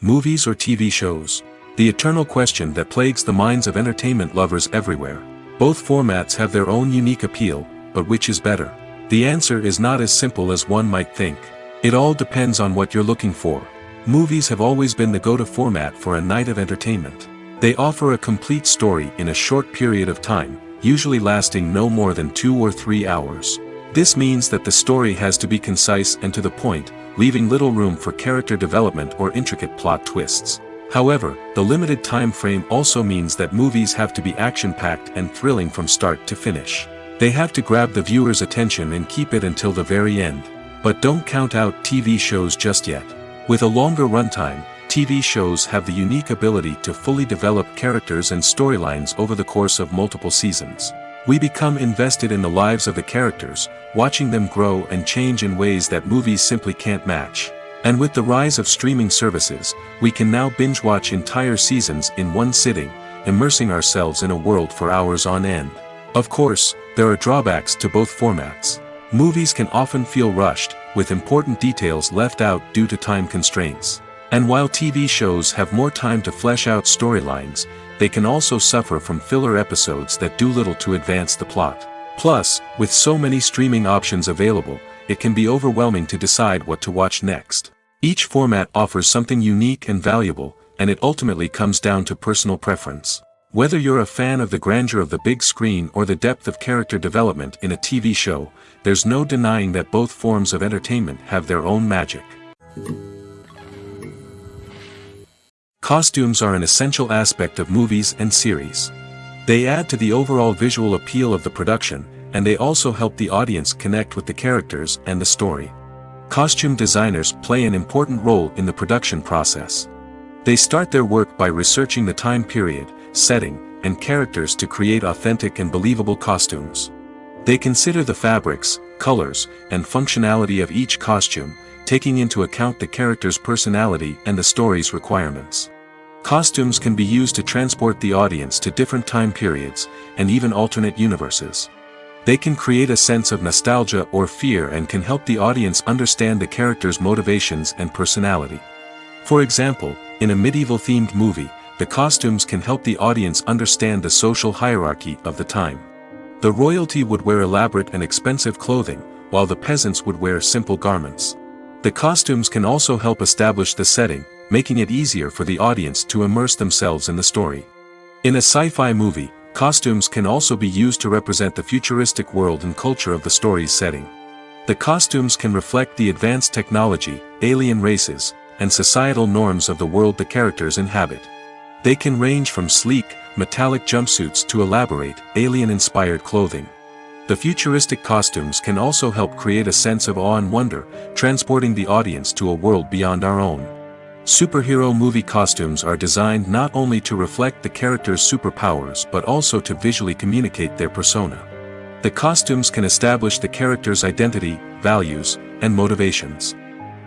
Movies or TV shows? The eternal question that plagues the minds of entertainment lovers everywhere. Both formats have their own unique appeal, but which is better? The answer is not as simple as one might think. It all depends on what you're looking for. Movies have always been the go-to format for a night of entertainment. They offer a complete story in a short period of time, usually lasting no more than 2 or 3 hours. This means that the story has to be concise and to the point, leaving little room for character development or intricate plot twists. However, the limited time frame also means that movies have to be action-packed and thrilling from start to finish. They have to grab the viewer's attention and keep it until the very end. But don't count out TV shows just yet. With a longer runtime, TV shows have the unique ability to fully develop characters and storylines over the course of multiple seasons. We become invested in the lives of the characters, watching them grow and change in ways that movies simply can't match. And with the rise of streaming services, we can now binge-watch entire seasons in one sitting, immersing ourselves in a world for hours on end. Of course, there are drawbacks to both formats. Movies can often feel rushed, with important details left out due to time constraints. And while TV shows have more time to flesh out storylines, they can also suffer from filler episodes that do little to advance the plot. Plus, with so many streaming options available, it can be overwhelming to decide what to watch next. Each format offers something unique and valuable, and it ultimately comes down to personal preference. Whether you're a fan of the grandeur of the big screen or the depth of character development in a TV show, there's no denying that both forms of entertainment have their own magic. Costumes are an essential aspect of movies and series. They add to the overall visual appeal of the production, and they also help the audience connect with the characters and the story. Costume designers play an important role in the production process. They start their work by researching the time period, setting, and characters to create authentic and believable costumes. They consider the fabrics, colors, and functionality of each costume, taking into account the character's personality and the story's requirements. Costumes can be used to transport the audience to different time periods, and even alternate universes. They can create a sense of nostalgia or fear and can help the audience understand the character's motivations and personality. For example, in a medieval-themed movie, the costumes can help the audience understand the social hierarchy of the time. The royalty would wear elaborate and expensive clothing, while the peasants would wear simple garments. The costumes can also help establish the setting, making it easier for the audience to immerse themselves in the story. In a sci-fi movie, costumes can also be used to represent the futuristic world and culture of the story's setting. The costumes can reflect the advanced technology, alien races, and societal norms of the world the characters inhabit. They can range from sleek, metallic jumpsuits to elaborate, alien-inspired clothing. The futuristic costumes can also help create a sense of awe and wonder, transporting the audience to a world beyond our own. Superhero movie costumes are designed not only to reflect the character's superpowers but also to visually communicate their persona. The costumes can establish the character's identity, values, and motivations.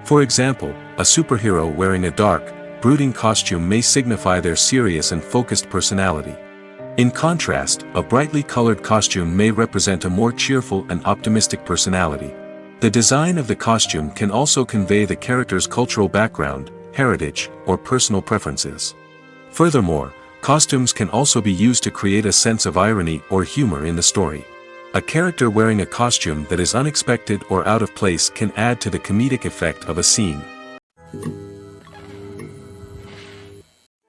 For example, a superhero wearing a dark, brooding costume may signify their serious and focused personality. In contrast, a brightly colored costume may represent a more cheerful and optimistic personality. The design of the costume can also convey the character's cultural background, heritage, or personal preferences. Furthermore, costumes can also be used to create a sense of irony or humor in the story. A character wearing a costume that is unexpected or out of place can add to the comedic effect of a scene.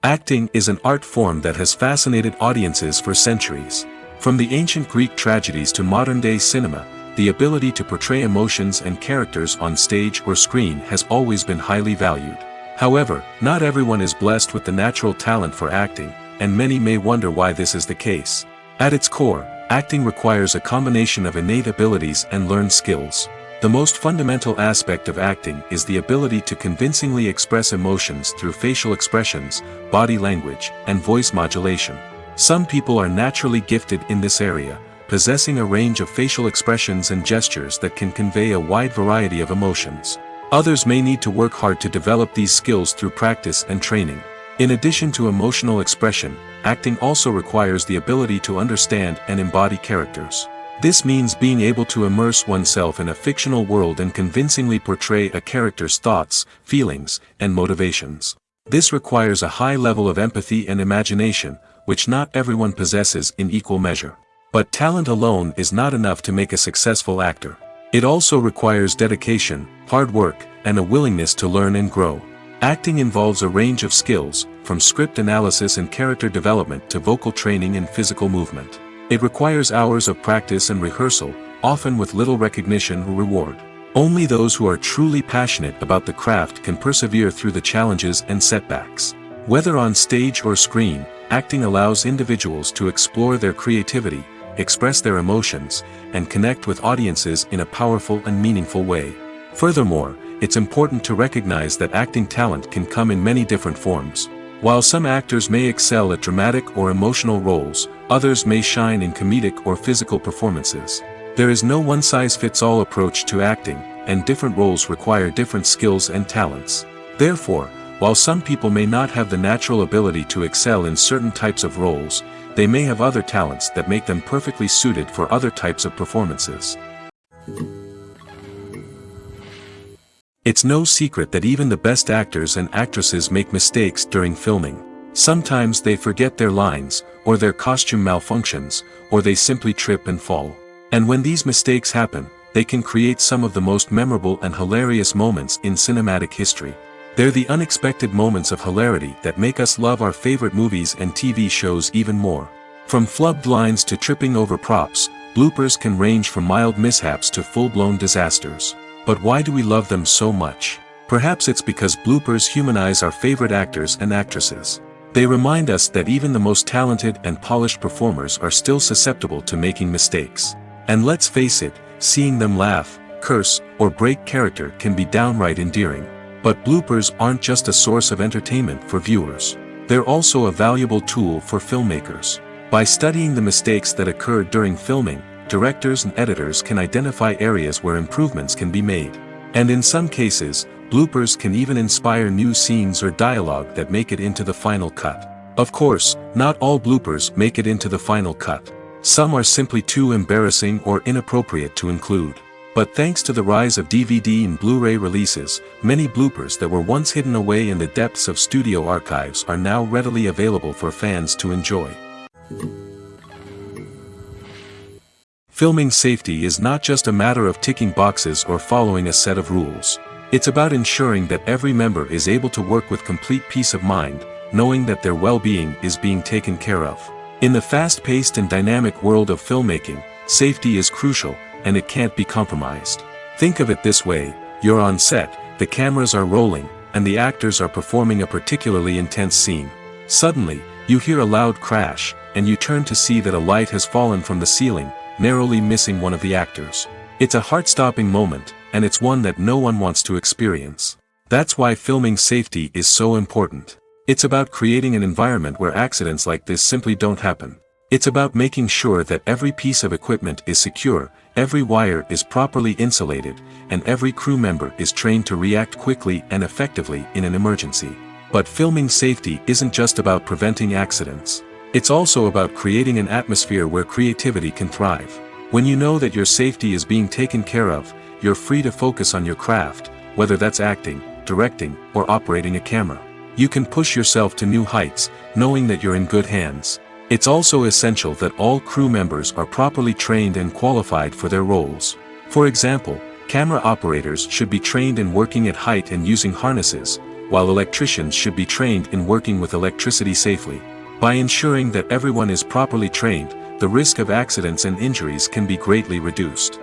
Acting is an art form that has fascinated audiences for centuries. From the ancient Greek tragedies to modern-day cinema, the ability to portray emotions and characters on stage or screen has always been highly valued. However, not everyone is blessed with the natural talent for acting, and many may wonder why this is the case. At its core, acting requires a combination of innate abilities and learned skills. The most fundamental aspect of acting is the ability to convincingly express emotions through facial expressions, body language, and voice modulation. Some people are naturally gifted in this area, possessing a range of facial expressions and gestures that can convey a wide variety of emotions. Others may need to work hard to develop these skills through practice and training. In addition to emotional expression, acting also requires the ability to understand and embody characters. This means being able to immerse oneself in a fictional world and convincingly portray a character's thoughts, feelings, and motivations. This requires a high level of empathy and imagination, which not everyone possesses in equal measure. But talent alone is not enough to make a successful actor. It also requires dedication, hard work, and a willingness to learn and grow. Acting involves a range of skills, from script analysis and character development to vocal training and physical movement. It requires hours of practice and rehearsal, often with little recognition or reward. Only those who are truly passionate about the craft can persevere through the challenges and setbacks. Whether on stage or screen, acting allows individuals to explore their creativity, express their emotions, and connect with audiences in a powerful and meaningful way. Furthermore, it's important to recognize that acting talent can come in many different forms. While some actors may excel at dramatic or emotional roles, others may shine in comedic or physical performances. There is no one-size-fits-all approach to acting, and different roles require different skills and talents. Therefore, while some people may not have the natural ability to excel in certain types of roles, they may have other talents that make them perfectly suited for other types of performances. It's no secret that even the best actors and actresses make mistakes during filming. Sometimes they forget their lines, or their costume malfunctions, or they simply trip and fall. And when these mistakes happen, they can create some of the most memorable and hilarious moments in cinematic history. They're the unexpected moments of hilarity that make us love our favorite movies and TV shows even more. From flubbed lines to tripping over props, bloopers can range from mild mishaps to full-blown disasters. But why do we love them so much? Perhaps it's because bloopers humanize our favorite actors and actresses. They remind us that even the most talented and polished performers are still susceptible to making mistakes. And let's face it, seeing them laugh, curse, or break character can be downright endearing. But bloopers aren't just a source of entertainment for viewers. They're also a valuable tool for filmmakers. By studying the mistakes that occurred during filming, directors and editors can identify areas where improvements can be made. And in some cases, bloopers can even inspire new scenes or dialogue that make it into the final cut. Of course, not all bloopers make it into the final cut. Some are simply too embarrassing or inappropriate to include. But thanks to the rise of DVD and Blu-ray releases, many bloopers that were once hidden away in the depths of studio archives are now readily available for fans to enjoy. Filming safety is not just a matter of ticking boxes or following a set of rules. It's about ensuring that every member is able to work with complete peace of mind, knowing that their well-being is being taken care of. In the fast-paced and dynamic world of filmmaking, safety is crucial, and it can't be compromised. Think of it this way: you're on set, the cameras are rolling, and the actors are performing a particularly intense scene. Suddenly, you hear a loud crash, and you turn to see that a light has fallen from the ceiling, narrowly missing one of the actors. It's a heart-stopping moment, and it's one that no one wants to experience. That's why filming safety is so important. It's about creating an environment where accidents like this simply don't happen. It's about making sure that every piece of equipment is secure, every wire is properly insulated, and every crew member is trained to react quickly and effectively in an emergency. But filming safety isn't just about preventing accidents. It's also about creating an atmosphere where creativity can thrive. When you know that your safety is being taken care of, you're free to focus on your craft, whether that's acting, directing, or operating a camera. You can push yourself to new heights, knowing that you're in good hands. It's also essential that all crew members are properly trained and qualified for their roles. For example, camera operators should be trained in working at height and using harnesses, while electricians should be trained in working with electricity safely. By ensuring that everyone is properly trained, the risk of accidents and injuries can be greatly reduced.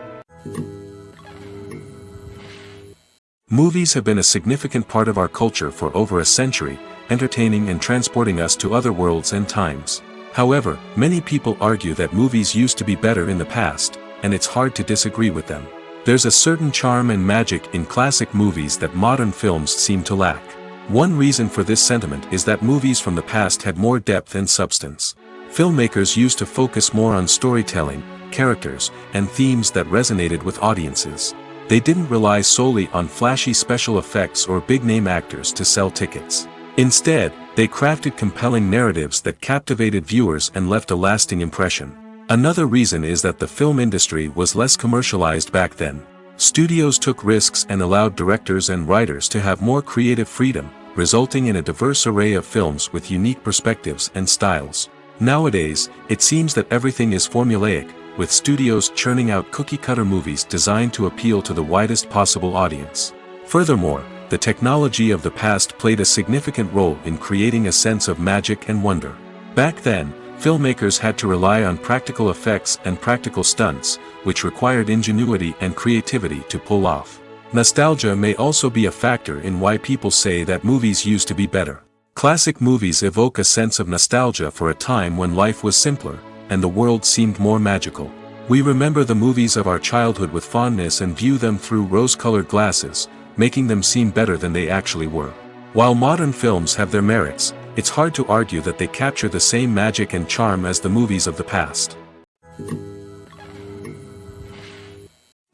Movies have been a significant part of our culture for over a century, entertaining and transporting us to other worlds and times. However, many people argue that movies used to be better in the past, and it's hard to disagree with them. There's a certain charm and magic in classic movies that modern films seem to lack. One reason for this sentiment is that movies from the past had more depth and substance. Filmmakers used to focus more on storytelling, characters, and themes that resonated with audiences. They didn't rely solely on flashy special effects or big-name actors to sell tickets. Instead, they crafted compelling narratives that captivated viewers and left a lasting impression. Another reason is that the film industry was less commercialized back then. Studios took risks and allowed directors and writers to have more creative freedom, resulting in a diverse array of films with unique perspectives and styles. Nowadays, it seems that everything is formulaic, with studios churning out cookie-cutter movies designed to appeal to the widest possible audience. Furthermore, the technology of the past played a significant role in creating a sense of magic and wonder. Back then, Filmmakers had to rely on practical effects and practical stunts, which required ingenuity and creativity to pull off. Nostalgia may also be a factor in why people say that movies used to be better. Classic movies evoke a sense of nostalgia for a time when life was simpler, and the world seemed more magical. We remember the movies of our childhood with fondness and view them through rose-colored glasses, making them seem better than they actually were. While modern films have their merits, it's hard to argue that they capture the same magic and charm as the movies of the past.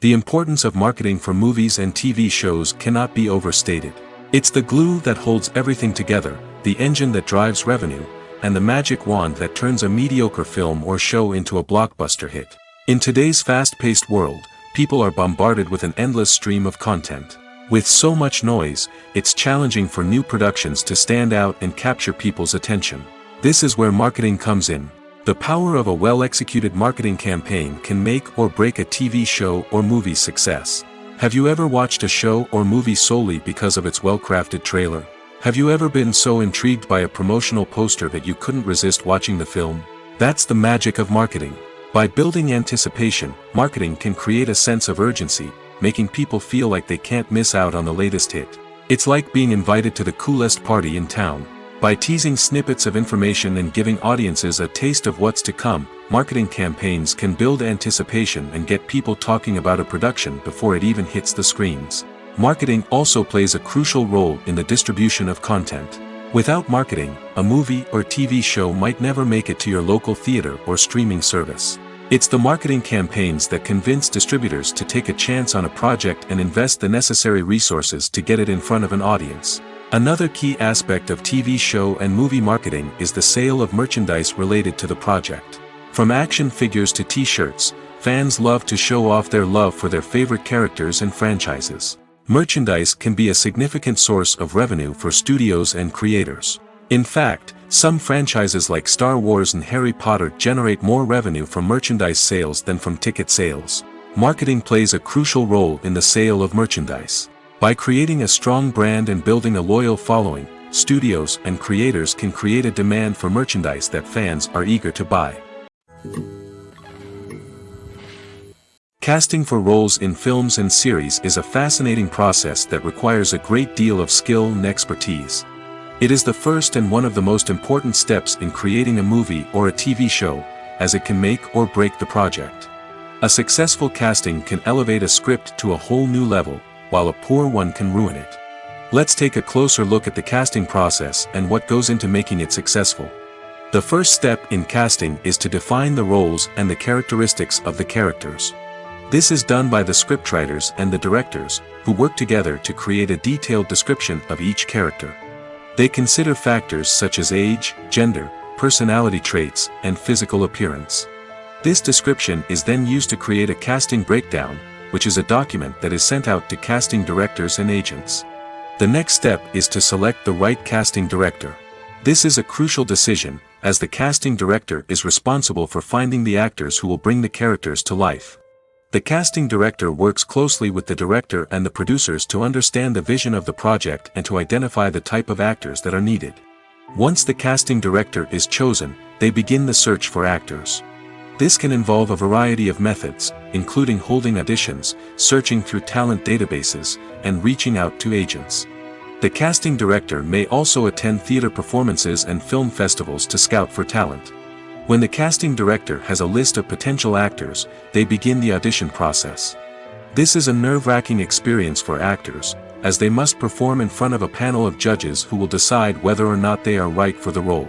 The importance of marketing for movies and TV shows cannot be overstated. It's the glue that holds everything together, the engine that drives revenue, and the magic wand that turns a mediocre film or show into a blockbuster hit. In today's fast-paced world, people are bombarded with an endless stream of content. With so much noise, it's challenging for new productions to stand out and capture people's attention. This is where marketing comes in. The power of a well-executed marketing campaign can make or break a TV show or movie's success. Have you ever watched a show or movie solely because of its well-crafted trailer? Have you ever been so intrigued by a promotional poster that you couldn't resist watching the film? That's the magic of marketing. By building anticipation, marketing can create a sense of urgency, making people feel like they can't miss out on the latest hit. It's like being invited to the coolest party in town. By teasing snippets of information and giving audiences a taste of what's to come, marketing campaigns can build anticipation and get people talking about a production before it even hits the screens. Marketing also plays a crucial role in the distribution of content. Without marketing, a movie or TV show might never make it to your local theater or streaming service. It's the marketing campaigns that convince distributors to take a chance on a project and invest the necessary resources to get it in front of an audience. Another key aspect of TV show and movie marketing is the sale of merchandise related to the project. From action figures to t-shirts, fans love to show off their love for their favorite characters and franchises. Merchandise can be a significant source of revenue for studios and creators. In fact, some franchises like Star Wars and Harry Potter generate more revenue from merchandise sales than from ticket sales. Marketing plays a crucial role in the sale of merchandise. By creating a strong brand and building a loyal following, studios and creators can create a demand for merchandise that fans are eager to buy. Casting for roles in films and series is a fascinating process that requires a great deal of skill and expertise. It is the first and one of the most important steps in creating a movie or a TV show, as it can make or break the project. A successful casting can elevate a script to a whole new level, while a poor one can ruin it. Let's take a closer look at the casting process and what goes into making it successful. The first step in casting is to define the roles and the characteristics of the characters. This is done by the scriptwriters and the directors, who work together to create a detailed description of each character. They consider factors such as age, gender, personality traits, and physical appearance. This description is then used to create a casting breakdown, which is a document that is sent out to casting directors and agents. The next step is to select the right casting director. This is a crucial decision, as the casting director is responsible for finding the actors who will bring the characters to life. The casting director works closely with the director and the producers to understand the vision of the project and to identify the type of actors that are needed. Once the casting director is chosen, they begin the search for actors. This can involve a variety of methods, including holding auditions, searching through talent databases, and reaching out to agents. The casting director may also attend theater performances and film festivals to scout for talent. When the casting director has a list of potential actors, they begin the audition process. This is a nerve-wracking experience for actors, as they must perform in front of a panel of judges who will decide whether or not they are right for the role.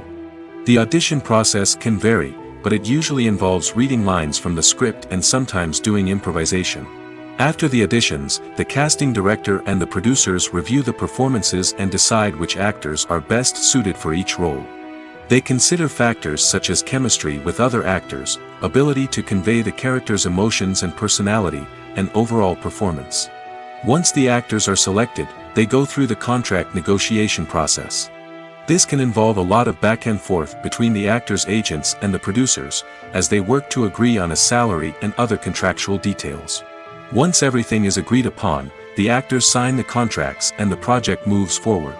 The audition process can vary, but it usually involves reading lines from the script and sometimes doing improvisation. After the auditions, the casting director and the producers review the performances and decide which actors are best suited for each role. They consider factors such as chemistry with other actors, ability to convey the character's emotions and personality, and overall performance. Once the actors are selected, they go through the contract negotiation process. This can involve a lot of back and forth between the actors' agents and the producers, as they work to agree on a salary and other contractual details. Once everything is agreed upon, the actors sign the contracts and the project moves forward.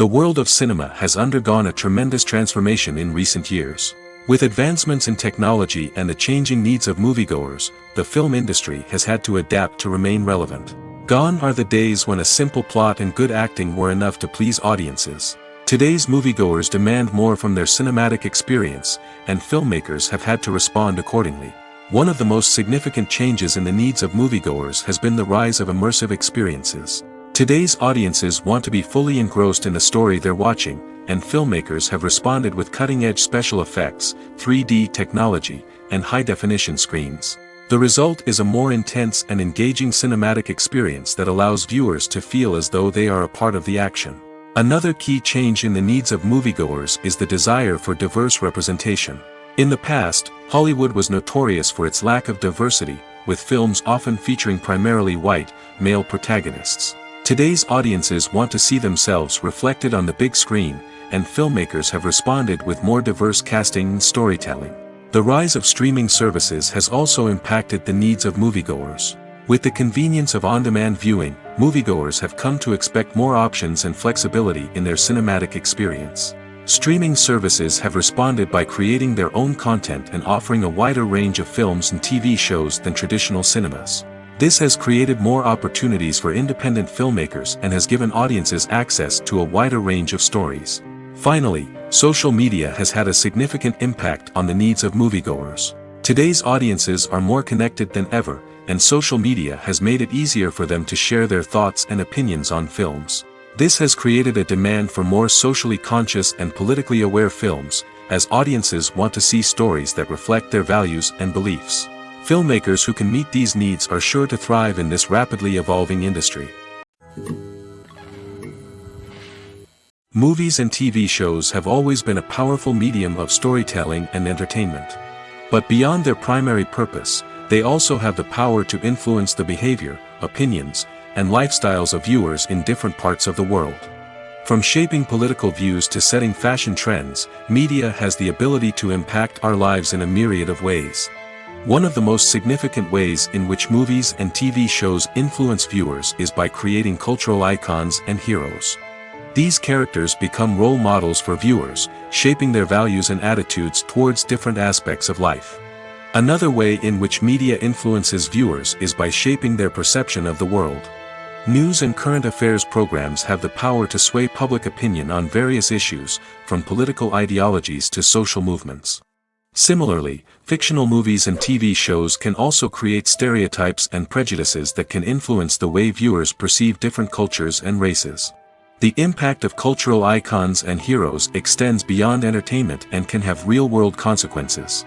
The world of cinema has undergone a tremendous transformation in recent years. With advancements in technology and the changing needs of moviegoers, the film industry has had to adapt to remain relevant. Gone are the days when a simple plot and good acting were enough to please audiences. Today's moviegoers demand more from their cinematic experience, and filmmakers have had to respond accordingly. One of the most significant changes in the needs of moviegoers has been the rise of immersive experiences. Today's audiences want to be fully engrossed in the story they're watching, and filmmakers have responded with cutting-edge special effects, 3D technology, and high-definition screens. The result is a more intense and engaging cinematic experience that allows viewers to feel as though they are a part of the action. Another key change in the needs of moviegoers is the desire for diverse representation. In the past, Hollywood was notorious for its lack of diversity, with films often featuring primarily white, male protagonists. Today's audiences want to see themselves reflected on the big screen, and filmmakers have responded with more diverse casting and storytelling. The rise of streaming services has also impacted the needs of moviegoers. With the convenience of on-demand viewing, moviegoers have come to expect more options and flexibility in their cinematic experience. Streaming services have responded by creating their own content and offering a wider range of films and TV shows than traditional cinemas. This has created more opportunities for independent filmmakers and has given audiences access to a wider range of stories. Finally, social media has had a significant impact on the needs of moviegoers. Today's audiences are more connected than ever, and social media has made it easier for them to share their thoughts and opinions on films. This has created a demand for more socially conscious and politically aware films, as audiences want to see stories that reflect their values and beliefs. Filmmakers who can meet these needs are sure to thrive in this rapidly evolving industry. Movies and TV shows have always been a powerful medium of storytelling and entertainment. But beyond their primary purpose, they also have the power to influence the behavior, opinions, and lifestyles of viewers in different parts of the world. From shaping political views to setting fashion trends, media has the ability to impact our lives in a myriad of ways. One of the most significant ways in which movies and TV shows influence viewers is by creating cultural icons and heroes. These characters become role models for viewers, shaping their values and attitudes towards different aspects of life. Another way in which media influences viewers is by shaping their perception of the world. News and current affairs programs have the power to sway public opinion on various issues, from political ideologies to social movements. Similarly, fictional movies and TV shows can also create stereotypes and prejudices that can influence the way viewers perceive different cultures and races. The impact of cultural icons and heroes extends beyond entertainment and can have real-world consequences.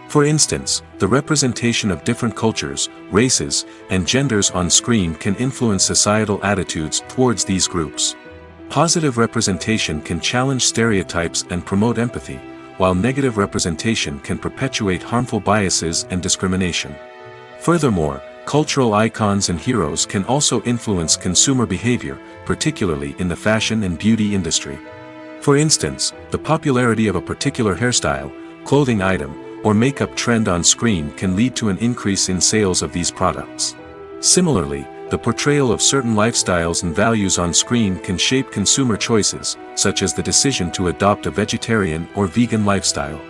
For instance, the representation of different cultures, races, and genders on screen can influence societal attitudes towards these groups. Positive representation can challenge stereotypes and promote empathy, while negative representation can perpetuate harmful biases and discrimination. Furthermore, cultural icons and heroes can also influence consumer behavior, particularly in the fashion and beauty industry. For instance, the popularity of a particular hairstyle, clothing item, or makeup trend on screen can lead to an increase in sales of these products. Similarly, the portrayal of certain lifestyles and values on screen can shape consumer choices, such as the decision to adopt a vegetarian or vegan lifestyle.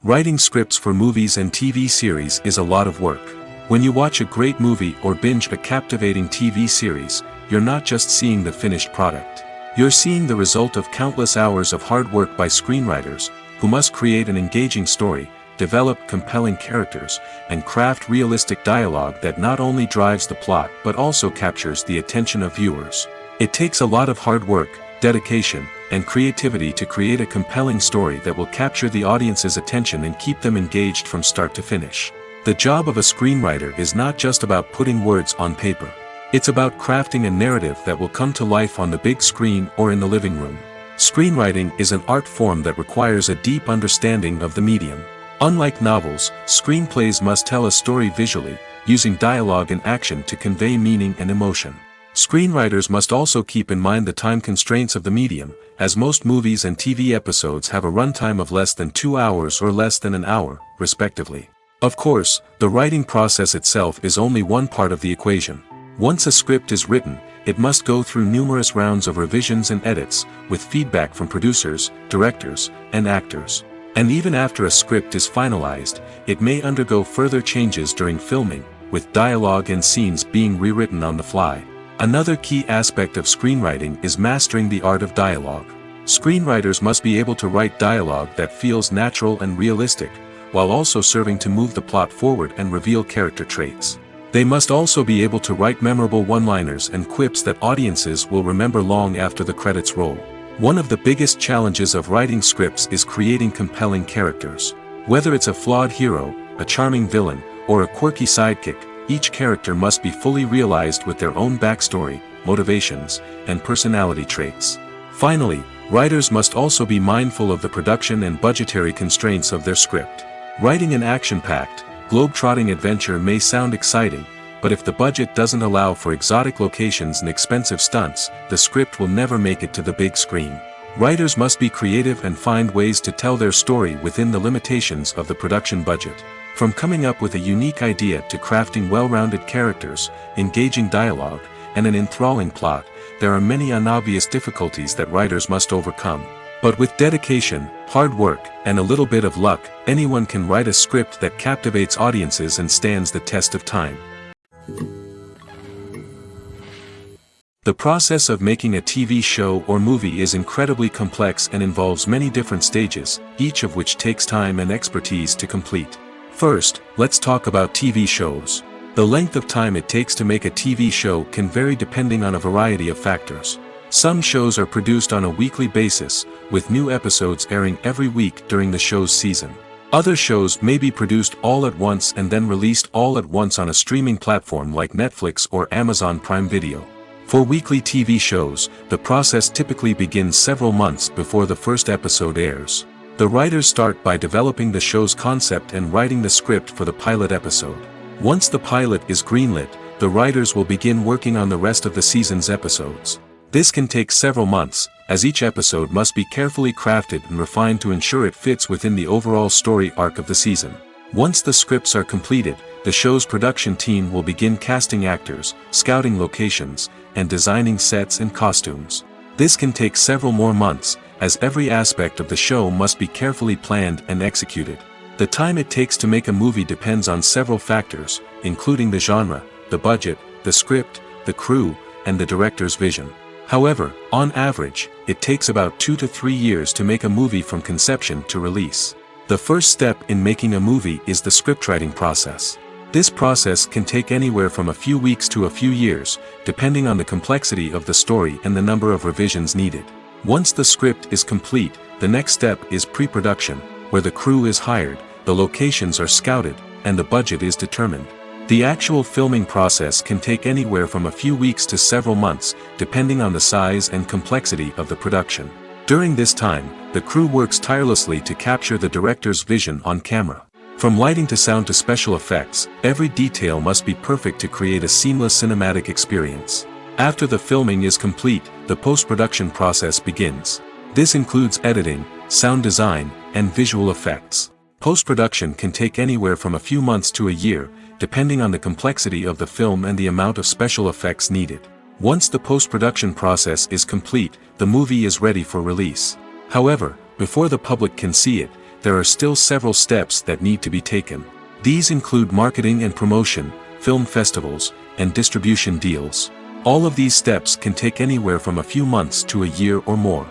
Writing scripts for movies and TV series is a lot of work. When you watch a great movie or binge a captivating TV series, you're not just seeing the finished product. You're seeing the result of countless hours of hard work by screenwriters, who must create an engaging story, develop compelling characters, and craft realistic dialogue that not only drives the plot but also captures the attention of viewers. It takes a lot of hard work, dedication, and creativity to create a compelling story that will capture the audience's attention and keep them engaged from start to finish. The job of a screenwriter is not just about putting words on paper. It's about crafting a narrative that will come to life on the big screen or in the living room. Screenwriting is an art form that requires a deep understanding of the medium. Unlike novels, screenplays must tell a story visually, using dialogue and action to convey meaning and emotion. Screenwriters must also keep in mind the time constraints of the medium, as most movies and TV episodes have a runtime of less than 2 hours or less than an hour, respectively. Of course, the writing process itself is only one part of the equation. Once a script is written, it must go through numerous rounds of revisions and edits, with feedback from producers, directors, and actors. And even after a script is finalized, it may undergo further changes during filming, with dialogue and scenes being rewritten on the fly. Another key aspect of screenwriting is mastering the art of dialogue. Screenwriters must be able to write dialogue that feels natural and realistic, while also serving to move the plot forward and reveal character traits. They must also be able to write memorable one-liners and quips that audiences will remember long after the credits roll. One of the biggest challenges of writing scripts is creating compelling characters. Whether it's a flawed hero, a charming villain, or a quirky sidekick, each character must be fully realized with their own backstory, motivations, and personality traits. Finally, writers must also be mindful of the production and budgetary constraints of their script. Writing an action-packed, globe-trotting adventure may sound exciting, but if the budget doesn't allow for exotic locations and expensive stunts, the script will never make it to the big screen. Writers must be creative and find ways to tell their story within the limitations of the production budget. From coming up with a unique idea to crafting well-rounded characters, engaging dialogue, and an enthralling plot, there are many unobvious difficulties that writers must overcome. But with dedication, hard work, and a little bit of luck, anyone can write a script that captivates audiences and stands the test of time. The process of making a TV show or movie is incredibly complex and involves many different stages, each of which takes time and expertise to complete. First, let's talk about TV shows. The length of time it takes to make a TV show can vary depending on a variety of factors. Some shows are produced on a weekly basis, with new episodes airing every week during the show's season. Other shows may be produced all at once and then released all at once on a streaming platform like Netflix or Amazon Prime Video. For weekly TV shows, the process typically begins several months before the first episode airs. The writers start by developing the show's concept and writing the script for the pilot episode. Once the pilot is greenlit, the writers will begin working on the rest of the season's episodes. This can take several months, as each episode must be carefully crafted and refined to ensure it fits within the overall story arc of the season. Once the scripts are completed, the show's production team will begin casting actors, scouting locations, and designing sets and costumes. This can take several more months, as every aspect of the show must be carefully planned and executed. The time it takes to make a movie depends on several factors, including the genre, the budget, the script, the crew, and the director's vision. However, on average, it takes about 2 to 3 years to make a movie from conception to release. The first step in making a movie is the scriptwriting process. This process can take anywhere from a few weeks to a few years, depending on the complexity of the story and the number of revisions needed. Once the script is complete, the next step is pre-production, where the crew is hired, the locations are scouted, and the budget is determined. The actual filming process can take anywhere from a few weeks to several months, depending on the size and complexity of the production. During this time, the crew works tirelessly to capture the director's vision on camera. From lighting to sound to special effects, every detail must be perfect to create a seamless cinematic experience. After the filming is complete, the post-production process begins. This includes editing, sound design, and visual effects. Post-production can take anywhere from a few months to a year, depending on the complexity of the film and the amount of special effects needed. Once the post-production process is complete, the movie is ready for release. However, before the public can see it, there are still several steps that need to be taken. These include marketing and promotion, film festivals, and distribution deals. All of these steps can take anywhere from a few months to a year or more.